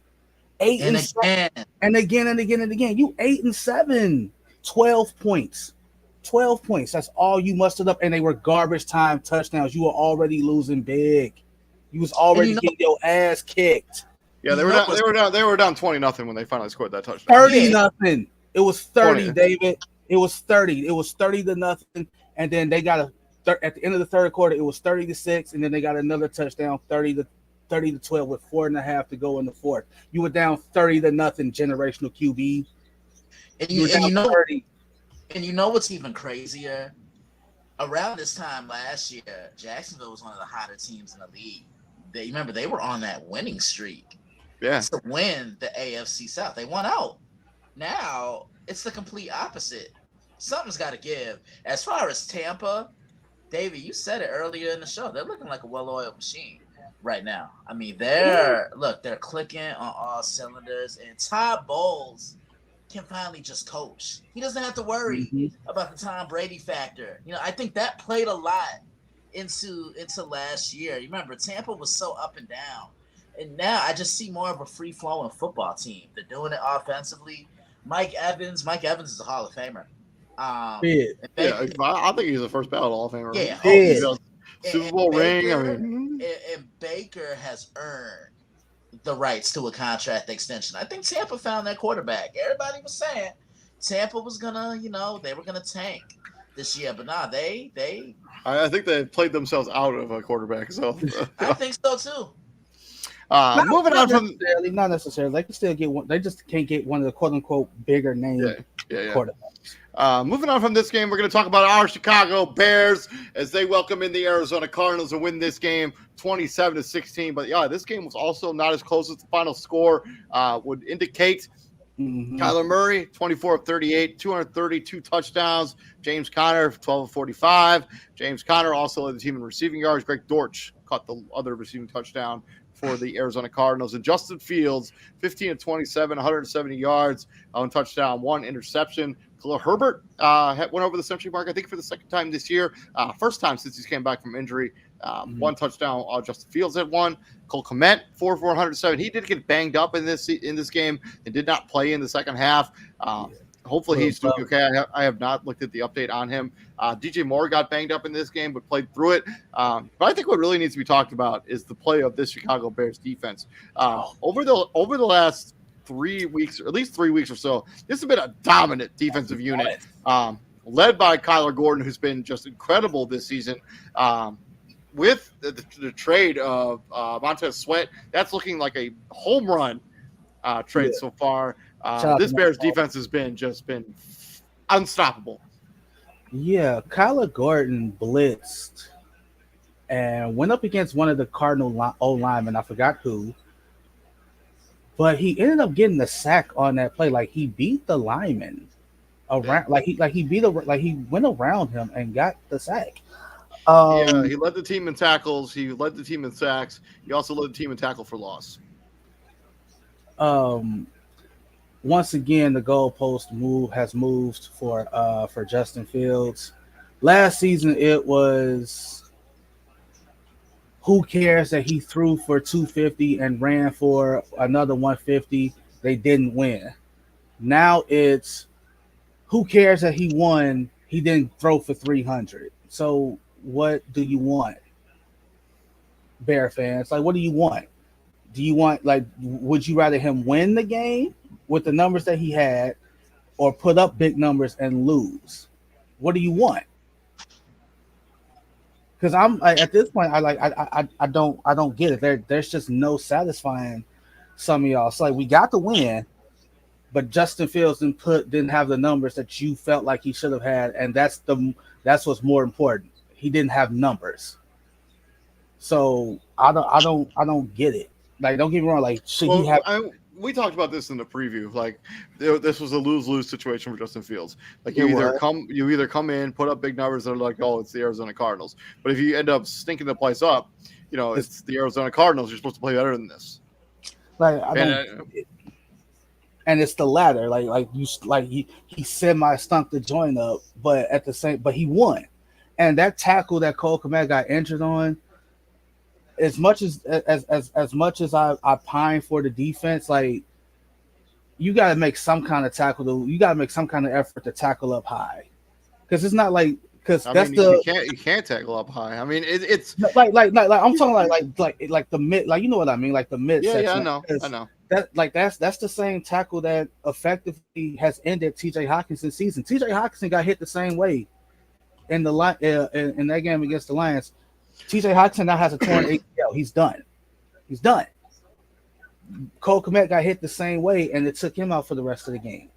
8 and 7, and again. You 8 and 7, 12 points. 12 points. That's all you mustered up, and they were garbage time touchdowns. You were already losing big. You was already getting your ass kicked. Yeah, they were down 20-0 when they finally scored that touchdown. 30-0. It was 30, 20. David. It was 30. It was 30-0, and then they got at the end of the third quarter. It was 30-6, and then they got another touchdown, 30-30. 30-12 with 4.5 to go in the fourth. You were down 30-0, generational QB. And You were you and down you know 30. and you know what's even crazier? Around this time last year, Jacksonville was one of the hotter teams in the league. They remember they were on that winning streak Yeah. to win the AFC South. They won out. Now it's the complete opposite. Something's got to give. As far as Tampa, Davey, you said it earlier in the show. They're looking like a well-oiled machine right now. I mean, they're clicking on all cylinders, and Todd Bowles can finally just coach. He doesn't have to worry about the Tom Brady factor. I think that played a lot into last year. You remember, Tampa was so up and down, and now I just see more of a free-flowing football team. They're doing it offensively. Mike Evans is a Hall of Famer. I think he's the first ballot Hall of Famer. Yeah, Super Bowl ring. And Baker has earned the rights to a contract extension. I think Tampa found their quarterback. Everybody was saying Tampa was gonna, they were gonna tank this year, but nah, they. I think they played themselves out of a quarterback. So I think so too. Moving on from not necessarily, they can still get one. They just can't get one of the quote unquote bigger name quarterbacks. Moving on from this game, we're going to talk about our Chicago Bears as they welcome in the Arizona Cardinals and win this game 27-16. But yeah, this game was also not as close as the final score would indicate. Kyler Murray, 24 of 38, 232 touchdowns. James Conner, 12 of 45. James Conner also led the team in receiving yards. Greg Dortch caught the other receiving touchdown for the Arizona Cardinals. And Justin Fields, 15 of 27, 170 yards, one touchdown, one interception. Khalil Herbert went over the century mark, I think, for the second time this year. First time since he came back from injury. One touchdown. Justin Fields had one. Cole Kmet, 407. He did get banged up in this game and did not play in the second half. Hopefully he's doing okay. I have not looked at the update on him. DJ Moore got banged up in this game, but played through it. But I think what really needs to be talked about is the play of this Chicago Bears defense. Over the last 3 weeks, or at least 3 weeks or so, this has been a dominant defensive unit, led by Kyler Gordon, who's been just incredible this season. With the trade of Montez Sweat, that's looking like a home run trade so far. This Bears defense has been unstoppable. Yeah, Kyler Gordon blitzed and went up against one of the Cardinal O-linemen. I forgot who. But he ended up getting the sack on that play. Like, he beat the lineman around. He went around him and got the sack. He led the team in tackles. He led the team in sacks. He also led the team in tackle for loss. Once again, the goalpost has moved for Justin Fields. Last season, it was who cares that he threw for 250 and ran for another 150. They didn't win. Now it's who cares that he won. He didn't throw for 300. So what do you want, Bear fans? Like, what do you want? Do you want, would you rather him win the game with the numbers that he had, or put up big numbers and lose? What do you want? Because I'm at this point, I don't get it. There's just no satisfying some of y'all. So we got the win, but Justin Fields didn't have the numbers that you felt like he should have had, and that's what's more important. He didn't have numbers. So I don't get it. Like, don't get me wrong. Like, he have? We talked about this in the preview. Like, this was a lose-lose situation for Justin Fields. Like, you either come in, put up big numbers, and are like, oh, it's the Arizona Cardinals. But if you end up stinking the place up, it's the Arizona Cardinals. You're supposed to play better than this. Like, and it's the latter. He semi-stunk the joint up, but he won. And that tackle that Cole Kmet got injured on, as much as I pine for the defense, like, you got to make some kind of tackle. You got to make some kind of effort to tackle up high, because it's not like you can't tackle up high. I mean, it's like I'm talking like the mid, like, you know what I mean, like the mid section. Yeah, I know. That's the same tackle that effectively has ended T.J. Hawkinson's season. T.J. Hawkinson got hit the same way in the in that game against the Lions. T.J. Hawkinson now has a torn ACL. He's done. He's done. Cole Kmet got hit the same way, and it took him out for the rest of the game.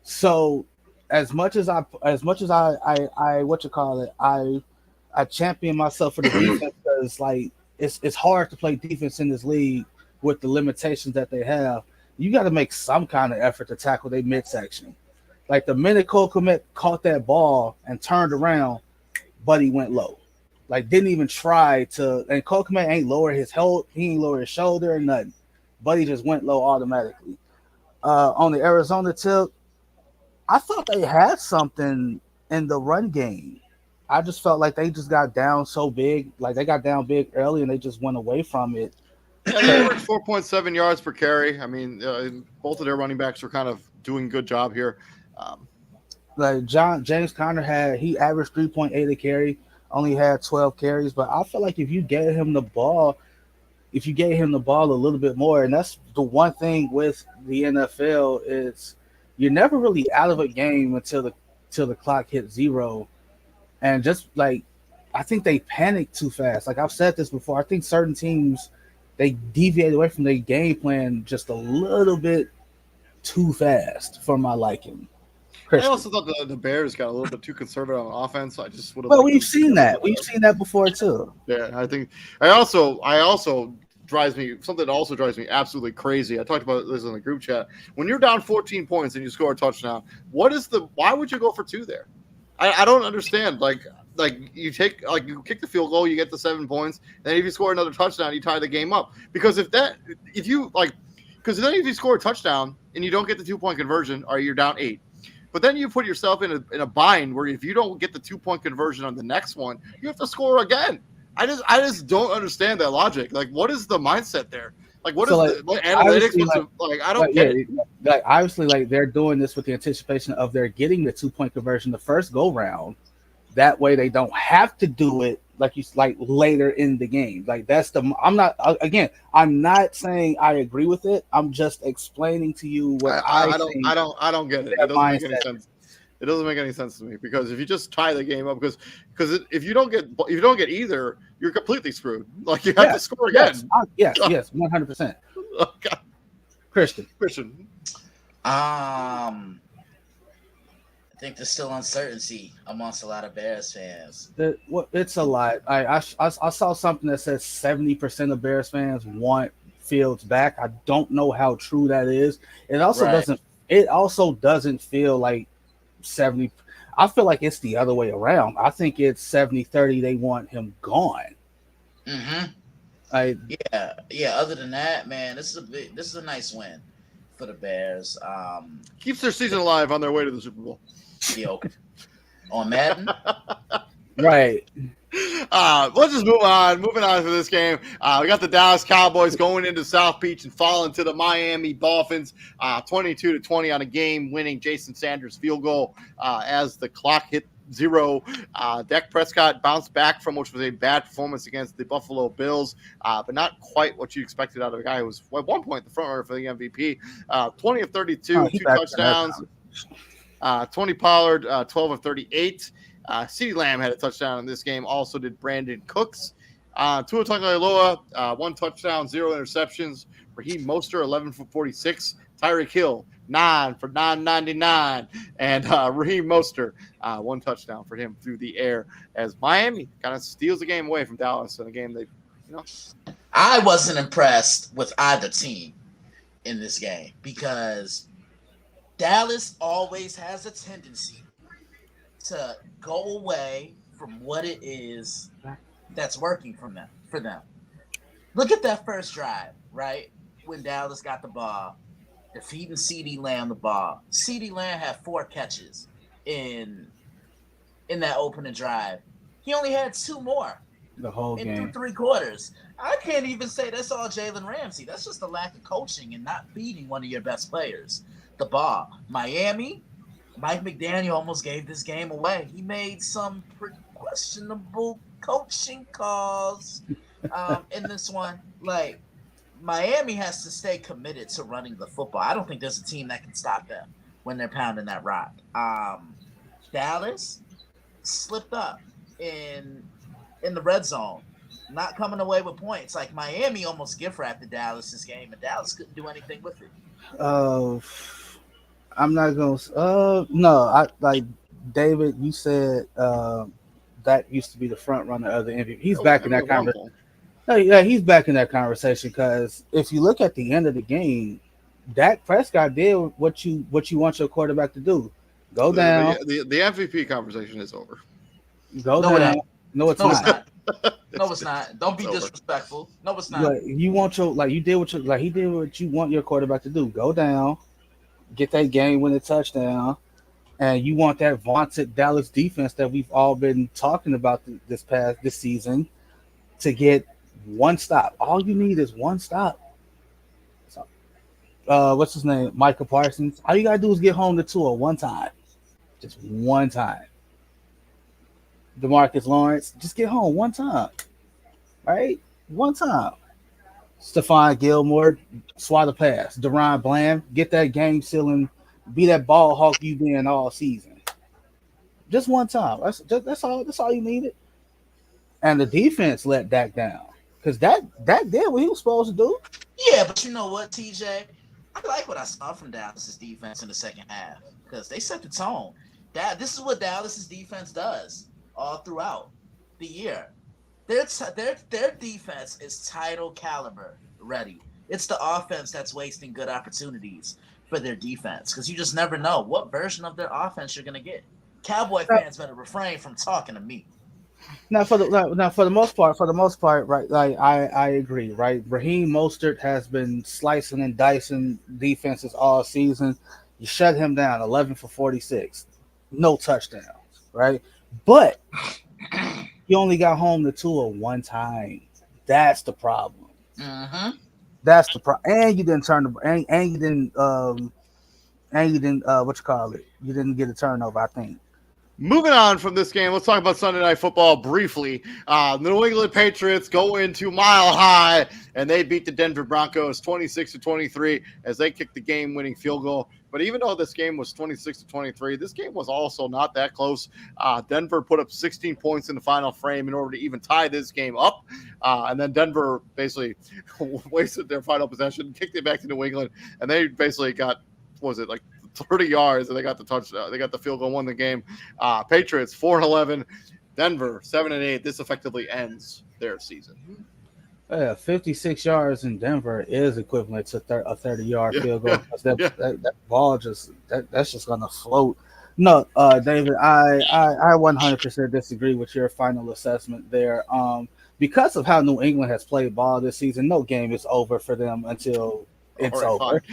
So, as much as I what you call it, I champion myself for the defense because like it's hard to play defense in this league with the limitations that they have. You got to make some kind of effort to tackle their midsection. Like the minute Cole Kmet caught that ball and turned around, Buddy went low. Like didn't even try to. And Cole Kmet ain't lower his hold, he ain't lower his shoulder or nothing. Buddy just went low automatically. On the Arizona tip, I thought they had something in the run game. I just felt like they just got down so big. Like they got down big early and they just went away from it. Yeah, they averaged 4.7 yards per carry. I mean, both of their running backs were kind of doing a good job here. Like James Conner he averaged 3.8 a carry, only had 12 carries. But I feel like if you gave him the ball a little bit more, and that's the one thing with the NFL is you're never really out of a game until the clock hits zero. And just like I think they panicked too fast. Like I've said this before, I think certain teams they deviate away from their game plan just a little bit too fast for my liking. I also thought the Bears got a little bit too conservative on offense. So I just would have. Well, we've seen that. We've seen that before too. Yeah, I think I also drives me something that also drives me absolutely crazy. I talked about this in the group chat. When you're down 14 points and you score a touchdown, why would you go for two there? I don't understand. Like you kick the field goal, you get the 7 points. Then if you score another touchdown, you tie the game up. Because then if you score a touchdown and you don't get the 2-point conversion, or you're down 8. But then you put yourself in a bind where if you don't get the 2-point conversion on the next one, you have to score again. I just don't understand that logic. Like, what is the mindset there? Like, what analytics? I don't get it. Like, obviously, like they're doing this with the anticipation of they're getting the 2-point conversion the first go round. That way, they don't have to do it like later in the game. Like that's I'm not saying I agree with it. I'm just explaining to you what I don't get it. It doesn't make any sense. It doesn't make any sense to me because if you just tie the game up, because if you don't get either, you're completely screwed. Like you have to score again. Yes, 100%. Christian. I think there's still uncertainty amongst a lot of Bears fans. It's a lot. I saw something that says 70% of Bears fans want Fields back. I don't know how true that is. It also doesn't feel like 70. I feel like it's the other way around. I think it's 70-30. They want him gone. Mm-hmm. Yeah. Other than that, man, this is a nice win for the Bears. Keeps their season alive on their way to the Super Bowl. On Madden. Right. Let's just move on. Moving on for this game. We got the Dallas Cowboys going into South Beach and falling to the Miami Dolphins 22-20 on a game-winning Jason Sanders field goal as the clock hit zero. Dak Prescott bounced back from which was a bad performance against the Buffalo Bills, but not quite what you expected out of a guy who was at one point the front runner for the MVP. 20 of 32, 2 touchdowns. Tony Pollard, 12 of 38. CeeDee Lamb had a touchdown in this game. Also did Brandon Cooks. Tua Tagovailoa, 1 touchdown, 0 interceptions. Raheem Mostert, 11 for 46. Tyreek Hill, 9 for 999. And Raheem Mostert, 1 touchdown for him through the air as Miami kind of steals the game away from Dallas in a game they, I wasn't impressed with either team in this game because Dallas always has a tendency to go away from what it is that's working for them. Look at that first drive, right? When Dallas got the ball, defeating CeeDee Lamb the ball. CeeDee Lamb had 4 catches in that opening drive. He only had 2 more the whole game through 3 quarters. I can't even say that's all Jalen Ramsey. That's just a lack of coaching and not beating one of your best players. The ball. Miami, Mike McDaniel almost gave this game away. He made some pretty questionable coaching calls in this one. Like, Miami has to stay committed to running the football. I don't think there's a team that can stop them when they're pounding that rock. Dallas slipped up in the red zone. not coming away with points. Like Miami almost gift wrapped the Dallas this game, and Dallas couldn't do anything with it. I'm not gonna. No, I like David. You said that used to be the front runner of the MVP. He's back in that conversation. No, yeah, he's back in that conversation because if you look at the end of the game, Dak Prescott did what you want your quarterback to do: go down. The MVP conversation is over. Go down. No, it's not. No, it's not. Don't be disrespectful. No, it's not. Like, you want your he did what you want your quarterback to do: go down, get that game-winning touchdown, and you want that vaunted Dallas defense that we've all been talking about this season to get one stop. All you need is one stop. So, what's his name? Micah Parsons. All you gotta do is get home to Tua one time, just one time. DeMarcus Lawrence, just get home one time, right? One time. Stephon Gilmore, swat a pass. Deron Bland, get that game sealing, be that ball hawk you been all season. Just one time. That's all. That's all you needed. And the defense let Dak down because Dak did what he was supposed to do. Yeah, but you know what, TJ? I like what I saw from Dallas's defense in the second half because they set the tone. This is what Dallas's defense does all throughout the year. Their defense is title caliber ready. It's the offense that's wasting good opportunities for their defense because you just never know what version of their offense you're gonna get. Cowboy fans better refrain from talking to me. Now, for the most part, right? Like I agree, right? Raheem Mostert has been slicing and dicing defenses all season. You shut him down, 11 for 46, no touchdowns, right? But you only got home to Tua one time. That's the problem. Mm-hmm. That's the problem. And you didn't turn the and you didn't what you call it? You didn't get a turnover, I think. Moving on from this game, let's talk about Sunday Night Football briefly. The New England Patriots go into Mile High, and they beat the Denver Broncos 26-23 as they kicked the game-winning field goal. But even though this game was 26-23, this game was also not that close. Denver put up 16 points in the final frame in order to even tie this game up. And then Denver basically wasted their final possession, kicked it back to New England, and they basically got, what was it, like 30 yards, and they got the touchdown. They got the field goal, won the game. Patriots 4-11, Denver 7-8. This effectively ends their season. Yeah, 56 yards in Denver is equivalent to a 30-yard field goal. That ball that's just gonna float. No, David, I 100% disagree with your final assessment there. Because of how New England has played ball this season, no game is over for them until it's over.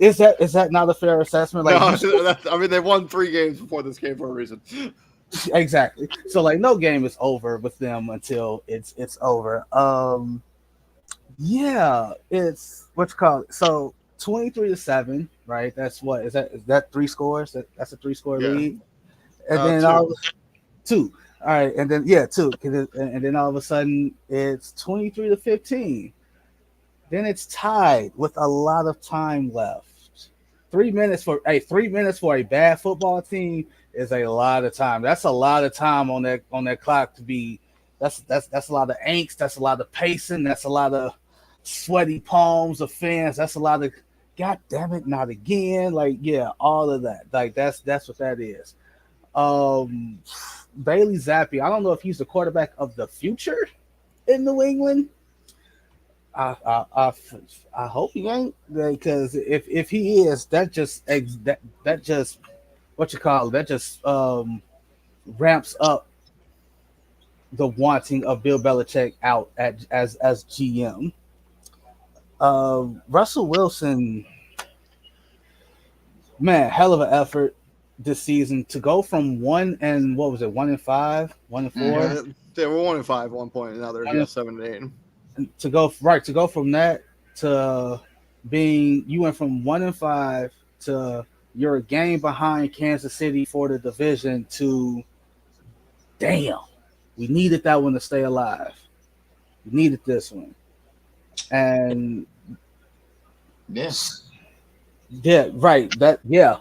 Is that not a fair assessment? Like, no, they won 3 games before this game for a reason. Exactly. So no game is over with them until it's over. It's what you call it. So 23-7, right? That's what is that 3 scores? That's a 3-score lead. And then 2. All right, and then 2. And then all of a sudden it's 23-15. Then it's tied with a lot of time left. 3 minutes for a bad football team is a lot of time. That's a lot of time on that clock to be. That's a lot of angst. That's a lot of pacing. That's a lot of sweaty palms of fans. That's a lot of God damn it, not again. Like, yeah, all of that. Like that's what that is. Bailey Zappi. I don't know if he's the quarterback of the future in New England. I hope he ain't, because if he is, that just what you call it, that just ramps up the wanting of Bill Belichick out as GM. Russell Wilson, man, hell of an effort this season to go from 1-5, 1-4. Yeah, they were 1-5 at one point, and now they're 7-8. To go from that to being, you went from 1-5 to you're a game behind Kansas City for the division to, damn, we needed that one to stay alive. We needed this one. And yes. Yeah, right. That, yeah.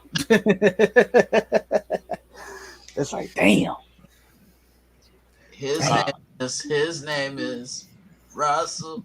It's like, damn. His His name is Russell.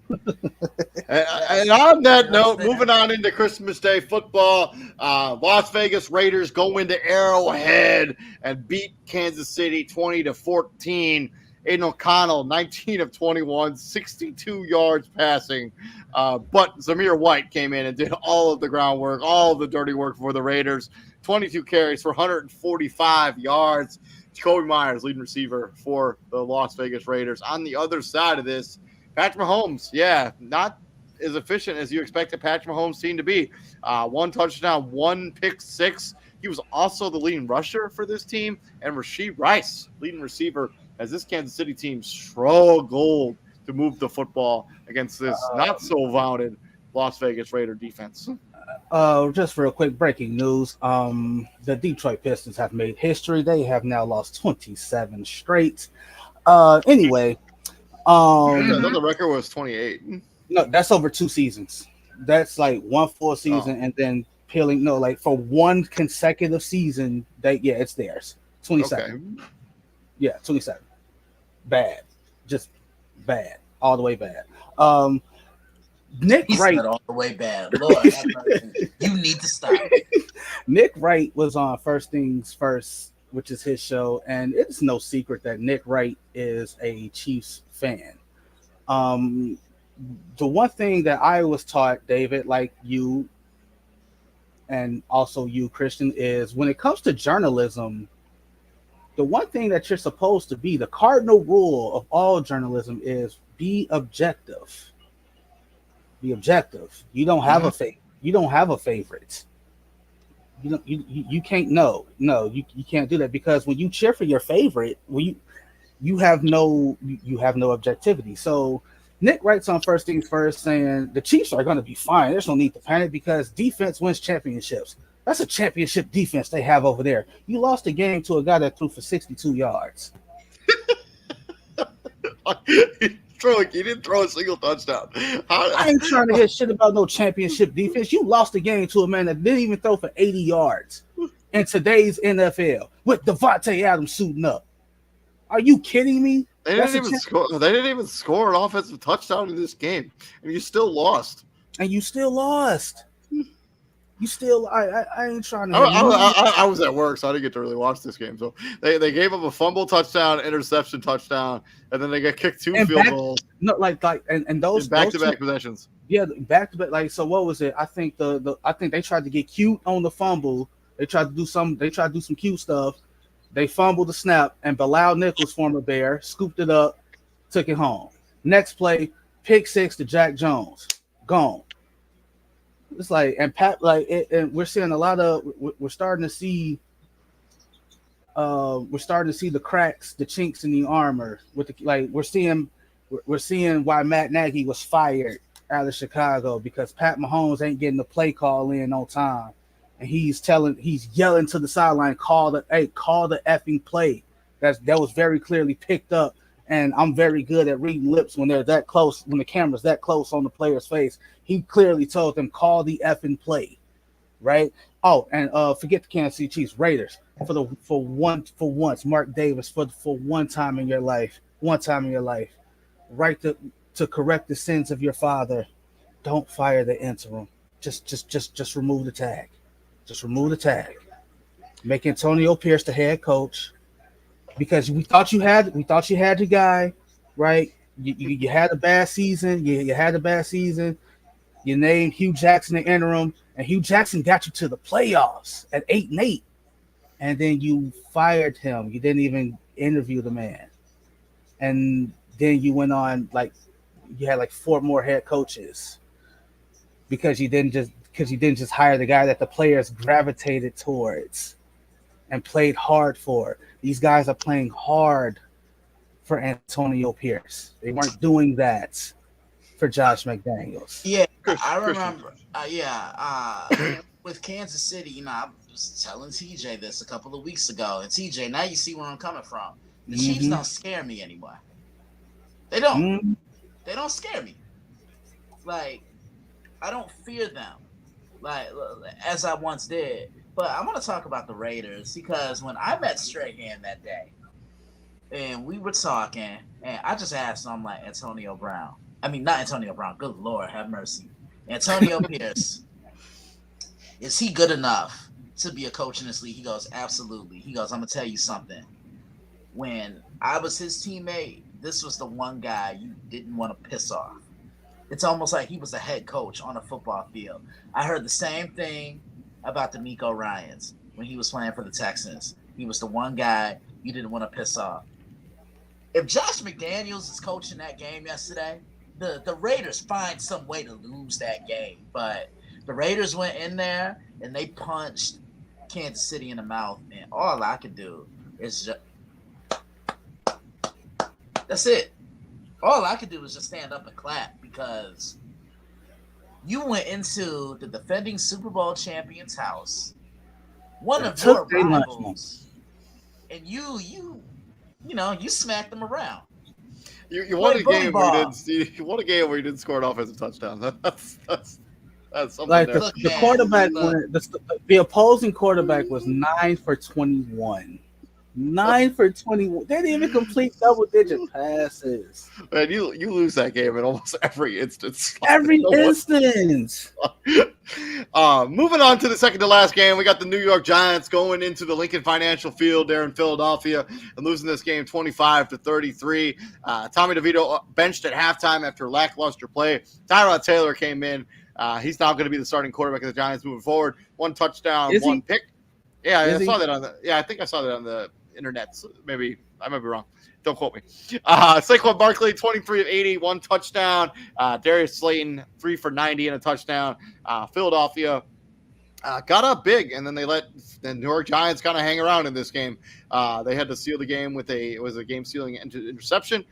And on that note, moving on into Christmas Day football, Las Vegas Raiders go into Arrowhead and beat Kansas City 20-14. Aiden O'Connell, 19 of 21, 62 yards passing. But Zamir White came in and did all of the groundwork, all of the dirty work for the Raiders. 22 carries for 145 yards. Jacoby Myers, leading receiver for the Las Vegas Raiders. On the other side of this, Patrick Mahomes, not as efficient as you expect a Patrick Mahomes team to be. One touchdown, one pick six. He was also the leading rusher for this team, and Rashee Rice, leading receiver, as this Kansas City team struggled to move the football against this not so vaunted Las Vegas Raider defense. Just real quick, breaking news. The Detroit Pistons have made history. They have now lost 27 straight. Anyway, I thought the record was 28. no, that's over 2 seasons. That's like one full season, and then peeling. No, like for one consecutive season, it's theirs. 27. Okay. Yeah, 27. Bad, just bad, all the way bad. Nick Wright, all the way bad. Lord, you need to stop. Nick Wright was on First Things First, which is his show, and it's no secret that Nick Wright is a Chiefs fan. The one thing that I was taught, David, like you, and also you, Christian, is when it comes to journalism, the one thing that you're supposed to be, the cardinal rule of all journalism, is be objective. Be objective. You don't have a favorite. You don't have a favorite. You can't. No, you can't do that, because when you cheer for your favorite, you have no objectivity. So Nick Wright's on First Things First saying the Chiefs are going to be fine. There's no need to panic because defense wins championships. That's a championship defense they have over there. You lost a game to a guy that threw for 62 yards. He didn't throw a single touchdown. I ain't trying to hear shit about no championship defense. You lost a game to a man that didn't even throw for 80 yards in today's NFL with Devontae Adams suiting up. Are you kidding me? They didn't even score an offensive touchdown in this game, and you still lost. You still, I ain't trying to. I was at work, so I didn't get to really watch this game. So they gave up a fumble touchdown, interception touchdown, and then they got kicked 2 field goals. No, and those back-to-back possessions. Yeah, back-to-back. Like, so what was it? I think I think they tried to get cute on the fumble. They tried to do some cute stuff. They fumbled the snap, and Bilal Nichols, former Bear, scooped it up, took it home. Next play, pick 6 to Jack Jones, gone. It's like, and Pat, and we're seeing a lot of, we're starting to see the cracks, the chinks in the armor. We're seeing why Matt Nagy was fired out of Chicago, because Pat Mahomes ain't getting the play call in on time, and he's yelling to the sideline, call the effing play. That was very clearly picked up. And I'm very good at reading lips when they're that close, when the camera's that close on the player's face. He clearly told them, call the effing play, right? Oh, and forget the Kansas City Chiefs, Raiders. For once, Mark Davis, for one time in your life, right to correct the sins of your father. Don't fire the interim. Just remove the tag. Just remove the tag. Make Antonio Pierce the head coach. Because we thought you had the guy, right? You had a bad season. You had a bad season. You named Hugh Jackson the interim, and Hugh Jackson got you to the playoffs at 8-8, and then you fired him. You didn't even interview the man, and then you went on you had 4 more head coaches because you didn't just hire the guy that the players gravitated towards and played hard for. These guys are playing hard for Antonio Pierce. They weren't doing that for Josh McDaniels. Yeah, I remember. With Kansas City, I was telling TJ this a couple of weeks ago. And TJ, now you see where I'm coming from. The Chiefs don't scare me anymore. They don't. They don't scare me. I don't fear them as I once did. But I want to talk about the Raiders, because when I met Strahan that day, and we were talking, and I just asked him, I'm like, Antonio Brown. I mean, not Antonio Brown. Good Lord, have mercy. Antonio Pierce. Is he good enough to be a coach in this league? He goes, absolutely. He goes, I'm gonna tell you something. When I was his teammate, this was the one guy you didn't want to piss off. It's almost like he was a head coach on a football field. I heard the same thing about D'Amico Ryans when he was playing for the Texans. He was the one guy you didn't want to piss off. If Josh McDaniels is coaching that game yesterday, the Raiders find some way to lose that game. But the Raiders went in there and they punched Kansas City in the mouth, and all I could do is just that's it. All I could do was just stand up and clap because you went into the defending Super Bowl champion's house, one of your rivals, and you smacked them around. You won a game where you didn't score an offensive touchdown. That's something. Like there. the quarterback, the opposing quarterback was 9 for 21. 9 for 21. They didn't even complete double-digit passes. Man, you lose that game in almost every instance. Every instance. Moving on to the second to last game, we got the New York Giants going into the Lincoln Financial Field there in Philadelphia and losing this game 25-33. Tommy DeVito benched at halftime after lackluster play. Tyrod Taylor came in. He's now going to be the starting quarterback of the Giants moving forward. 1 touchdown, 1 pick. Yeah, I saw that I think I saw that on the internet. So maybe I might be wrong. Don't quote me. Saquon Barkley, 23 of 80, 1 touchdown. Darius Slayton, 3 for 90 and a touchdown. Philadelphia got up big, and then they let the New York Giants kind of hang around in this game. They had to seal the game with a game-sealing interception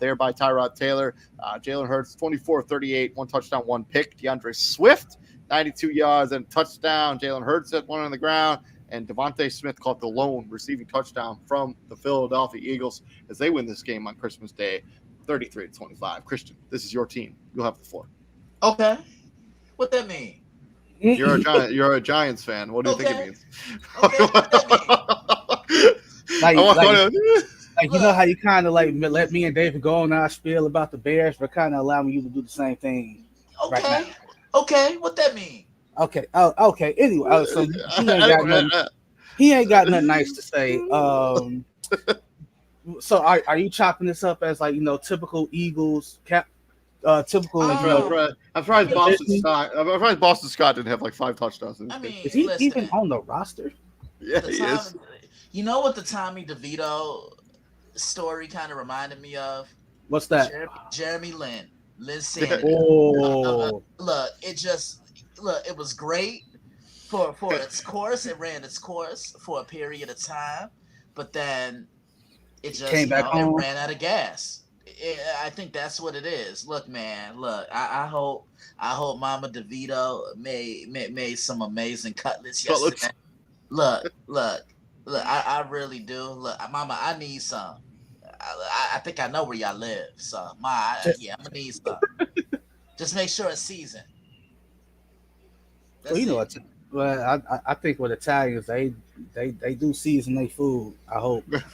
there by Tyrod Taylor. Jalen Hurts, 24 of 38, 1 touchdown, 1 pick. DeAndre Swift, 92 yards and a touchdown. Jalen Hurts had 1 on the ground. And Devontae Smith caught the lone receiving touchdown from the Philadelphia Eagles as they win this game on Christmas Day, 33-25. Christian, this is your team. You'll have the floor. Okay. What that mean? You're a Giants fan. What do you think it means? Okay, what that mean? Like you know how you kind of like let me and David go on our spiel about the Bears, but kind of allowing you to do the same thing. Okay. Right now. Okay. What that mean? Okay. Oh, okay. Anyway, so he ain't got nothing nice to say. So are you chopping this up as like typical Eagles typical? I'm surprised Boston Scott didn't have like 5 touchdowns. I mean, is he even on the roster? Yeah, he is. You know what the Tommy DeVito story kind of reminded me of? What's that? Jeremy Lin Sanity. Oh, it was great for its course. It ran its course for a period of time, but then it just came back it ran out of gas. I think that's what it is. Look, man. Look, I hope Mama DeVito made some amazing cutlets yesterday. Look. I really do. Look, Mama, I need some. I think I know where y'all live, so I'm gonna need some. Just make sure it's seasoned. Well, you know what? Well, I think with Italians, they do season their food. I hope. The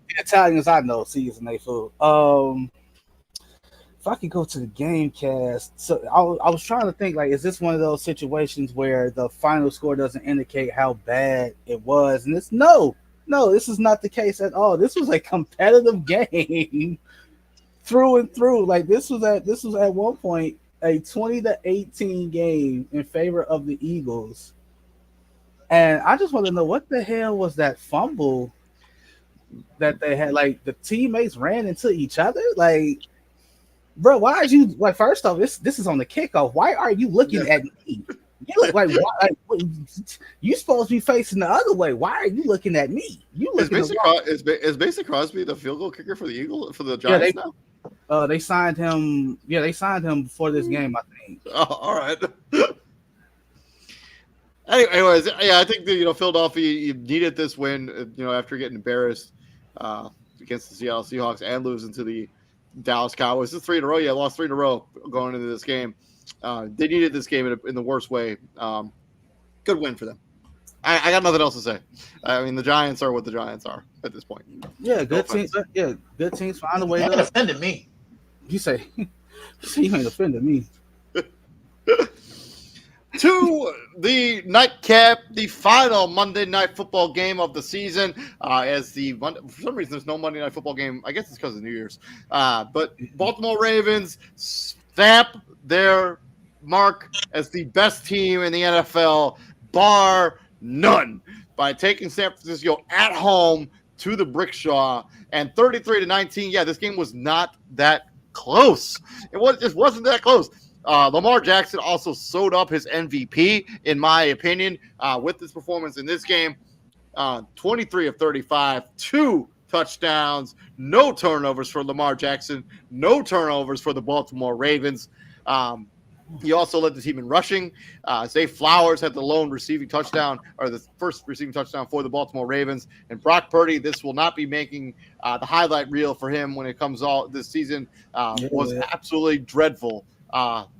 Italians I know season their food. If I could go to the game cast, so I was trying to think, like, is this one of those situations where the final score doesn't indicate how bad it was? And it's no, this is not the case at all. This was a competitive game through and through. Like this was at one point a 20-18 game in favor of the Eagles. And I just want to know, what the hell was that fumble that they had? Like, the teammates ran into each other? Like, bro, why are you, like, first off, this is on the kickoff. Why are you looking at me? You look like, you supposed to be facing the other way. Why are you looking at me? Is Mason Crosby the field goal kicker for the Eagles, for the Giants now? They signed him. Yeah, they signed him before this game, I think. Oh, all right. Anyways, yeah, I think that, Philadelphia, you needed this win, after getting embarrassed against the Seattle Seahawks and losing to the Dallas Cowboys. It's 3 in a row. Yeah, lost 3 in a row going into this game. They needed this game in the worst way. Good win for them. I got nothing else to say. I mean, the Giants are what the Giants are at this point. Yeah, good No teams. offense. Yeah, good teams find a way That to. offended me. You say, you ain't offended me. To the nightcap, the final Monday Night Football game of the season. As the for some reason there's no Monday Night Football game. I guess it's because of New Year's. But Baltimore Ravens stamp their mark as the best team in the NFL, bar none, by taking San Francisco at home to the Brickshaw and 33-19. Yeah, this game was not that close. It just wasn't that close. Lamar Jackson also sewed up his MVP, in my opinion, with his performance in this game. 23 of 35, 2 touchdowns, no turnovers for Lamar Jackson, no turnovers for the Baltimore Ravens. He also led the team in rushing. Zay Flowers had the lone receiving touchdown, or the first receiving touchdown for the Baltimore Ravens. And Brock Purdy, this will not be making the highlight reel for him when it comes all this season. Was absolutely dreadful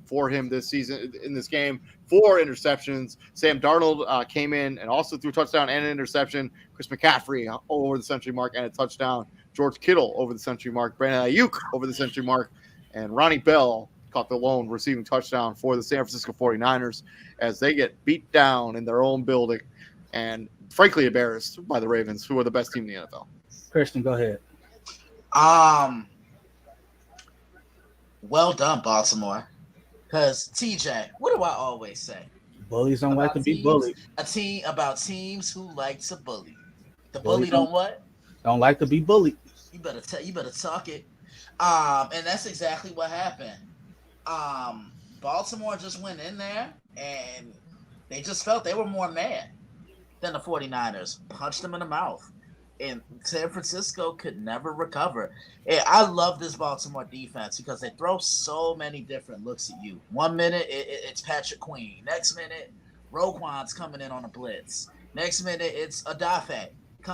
for him this season in this game. 4 interceptions. Sam Darnold came in and also threw a touchdown and an interception. Chris McCaffrey over the century mark and a touchdown. George Kittle over the century mark. Brandon Ayuk over the century mark. And Ronnie Bell caught the lone receiving touchdown for the San Francisco 49ers as they get beat down in their own building and frankly embarrassed by the Ravens, who are the best team in the NFL. Christian, go ahead. Well done, Baltimore. Because TJ, what do I always say? Bullies don't like to be bullied. About teams who like to bully. The bully don't what? Don't like to be bullied. You better talk it. And that's exactly what happened. Baltimore just went in there and they just felt they were more mad than the 49ers. Punched them in the mouth. And San Francisco could never recover. And I love this Baltimore defense because they throw so many different looks at you. 1 minute, it's Patrick Queen. Next minute, Roquan's coming in on a blitz. Next minute, it's Adafe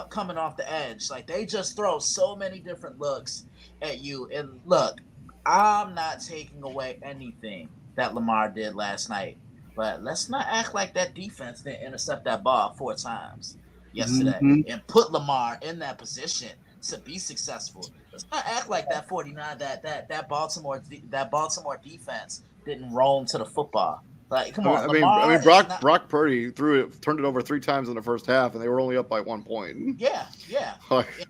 coming off the edge. Like, they just throw so many different looks at you. And look, I'm not taking away anything that Lamar did last night. But let's not act like that defense didn't intercept that ball 4 times yesterday and put Lamar in that position to be successful. Let's not act like that 49 that Baltimore defense didn't roll into the football. Like, come on. I mean, Brock Purdy turned it over 3 times in the first half, and they were only up by 1 point. Yeah.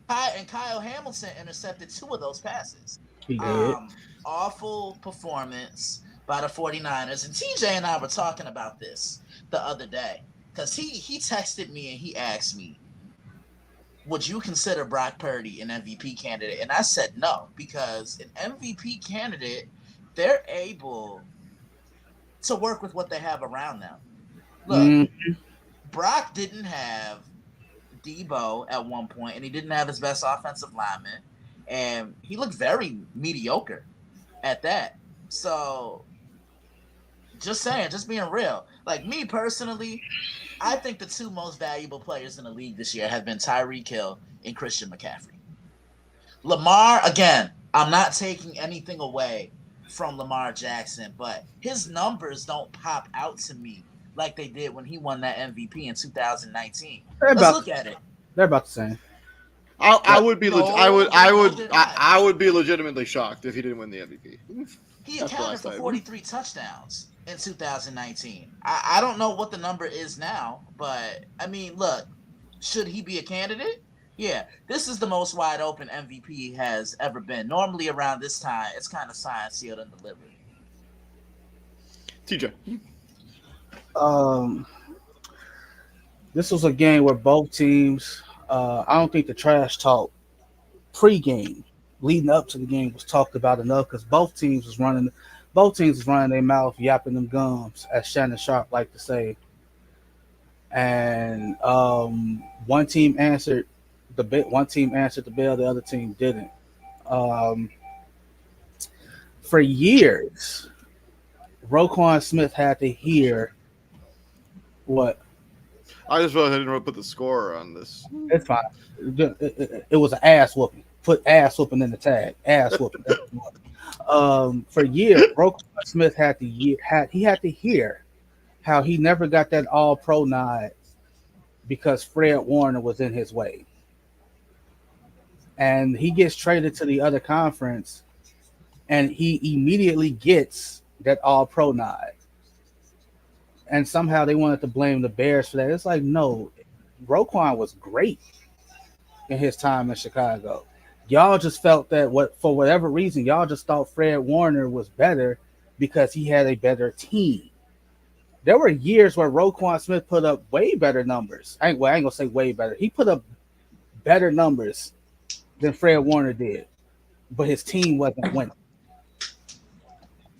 And Kyle Hamilton intercepted 2 of those passes. He did. Awful performance by the 49ers. And TJ and I were talking about this the other day. Because he texted me and he asked me, would you consider Brock Purdy an MVP candidate? And I said no, because an MVP candidate, they're able to work with what they have around them. Look, Brock didn't have Debo at one point, and he didn't have his best offensive lineman, and he looked very mediocre at that. So, just saying, just being real. Like, me personally, I think the 2 most valuable players in the league this year have been Tyreek Hill and Christian McCaffrey. Lamar, again, I'm not taking anything away from Lamar Jackson, but his numbers don't pop out to me like they did when he won that MVP in 2019. Let's look at it. They're about the same. I would be legitimately shocked if he didn't win the MVP. He accounted for 43 touchdowns in 2019. I don't know what the number is now, but I mean, look, should he be a candidate? Yeah, this is the most wide open MVP has ever been. Normally around this time, it's kind of signed, sealed, and delivered. TJ. This was a game where both teams, I don't think the trash talk pre-game leading up to the game was talked about enough because both teams was running their mouth, yapping them gums, as Shannon Sharp liked to say. And one team answered the bell, the other team didn't. For years, Roquan Smith had to hear what. I just realized I didn't put the score on this. It's fine. It was an ass whooping. Put ass whooping in the tag. Ass whooping. For years, Roquan Smith had to hear how he never got that All-Pro nod because Fred Warner was in his way. And he gets traded to the other conference, and he immediately gets that all pro nod. And somehow they wanted to blame the Bears for that. It's like, no, Roquan was great in his time in Chicago. Y'all just felt that for whatever reason, y'all just thought Fred Warner was better because he had a better team. There were years where Roquan Smith put up way better numbers. I ain't gonna say way better. He put up better numbers than Fred Warner did, but his team wasn't winning.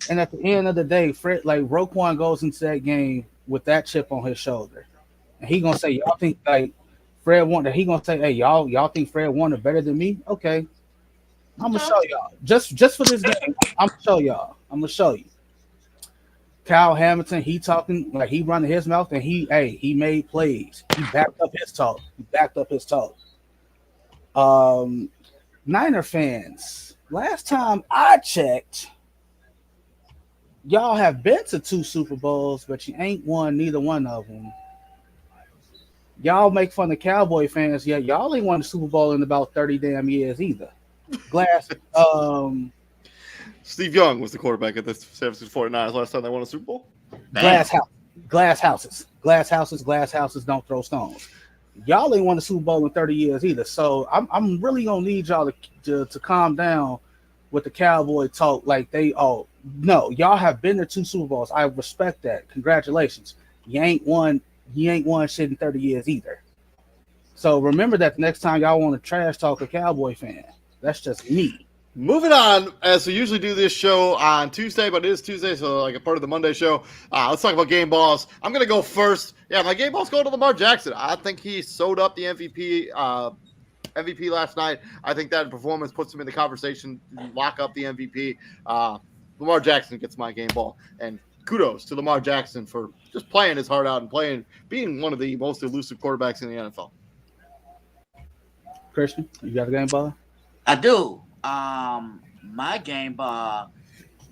And at the end of the day, Roquan goes into that game with that chip on his shoulder, and he gonna say, "Y'all think like Fred Warner?" He gonna say, "Hey, y'all think Fred Warner better than me? Okay, I'm gonna show y'all. Just for this game, I'm gonna show y'all. I'm gonna show you." Kyle Hamilton, he talking like he running his mouth, and he made plays. He backed up his talk. Niner fans, last time I checked, y'all have been to 2 Super Bowls, but you ain't won neither one of them. Y'all make fun of Cowboy fans, yet y'all ain't won the Super Bowl in about 30 damn years either. Steve Young was the quarterback at the San Francisco 49ers last time they won a Super Bowl. Glass houses don't throw stones. Y'all ain't won the Super Bowl in 30 years either. So I'm really gonna need y'all to calm down with the Cowboy talk. Like no, y'all have been to 2 Super Bowls. I respect that. Congratulations. You ain't won shit in 30 years either. So remember that the next time y'all want to trash talk a Cowboy fan. That's just me. Moving on, as we usually do this show on Tuesday, but it is Tuesday, so like a part of the Monday show. Let's talk about game balls. I'm going to go first. Yeah, my game balls go to Lamar Jackson. I think he sewed up the MVP last night. I think that performance puts him in the conversation, lock up the MVP. Lamar Jackson gets my game ball. And kudos to Lamar Jackson for just playing his heart out and being one of the most elusive quarterbacks in the NFL. Christian, you got a game ball? I do. My game ball,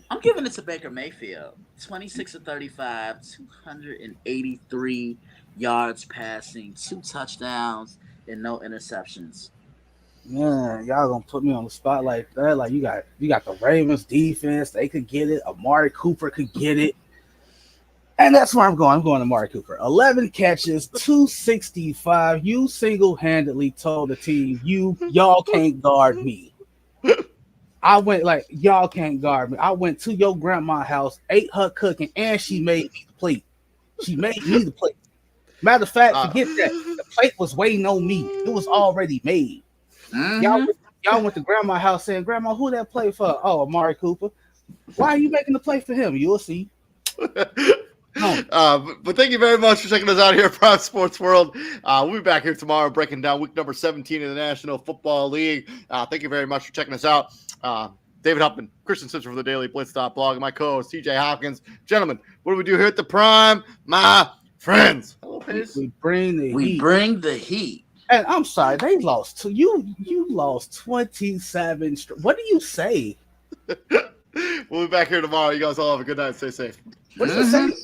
I'm giving it to Baker Mayfield. 26 of 35, 283 yards passing, 2 touchdowns, and no interceptions. Man, y'all gonna put me on the spot like that. Like you got the Ravens defense, they could get it. Amari Cooper could get it. And that's where I'm going. I'm going to Amari Cooper. 11 catches, 265. You single-handedly told the team, y'all can't guard me. I went like, y'all can't guard me. I went to your grandma's house, ate her cooking, and she made me the plate. Matter of fact, forget that. The plate was waiting on me. It was already made. Mm-hmm. Y'all went to grandma's house saying, "Grandma, who that play for?" "Oh, Amari Cooper." "Why are you making the play for him?" "You'll see." But thank you very much for checking us out here at Prime Sports World. We'll be back here tomorrow breaking down week number 17 in the National Football League. Thank you very much for checking us out. David Huffman, Christian Simpson for the Daily Blitz.blog, and my co-host TJ Hopkins. Gentlemen, what do we do here at the Prime? My friends. We bring the heat. And I'm sorry, they lost to you. You lost 27. What do you say? We'll be back here tomorrow. You guys all have a good night. Stay safe. What did you say?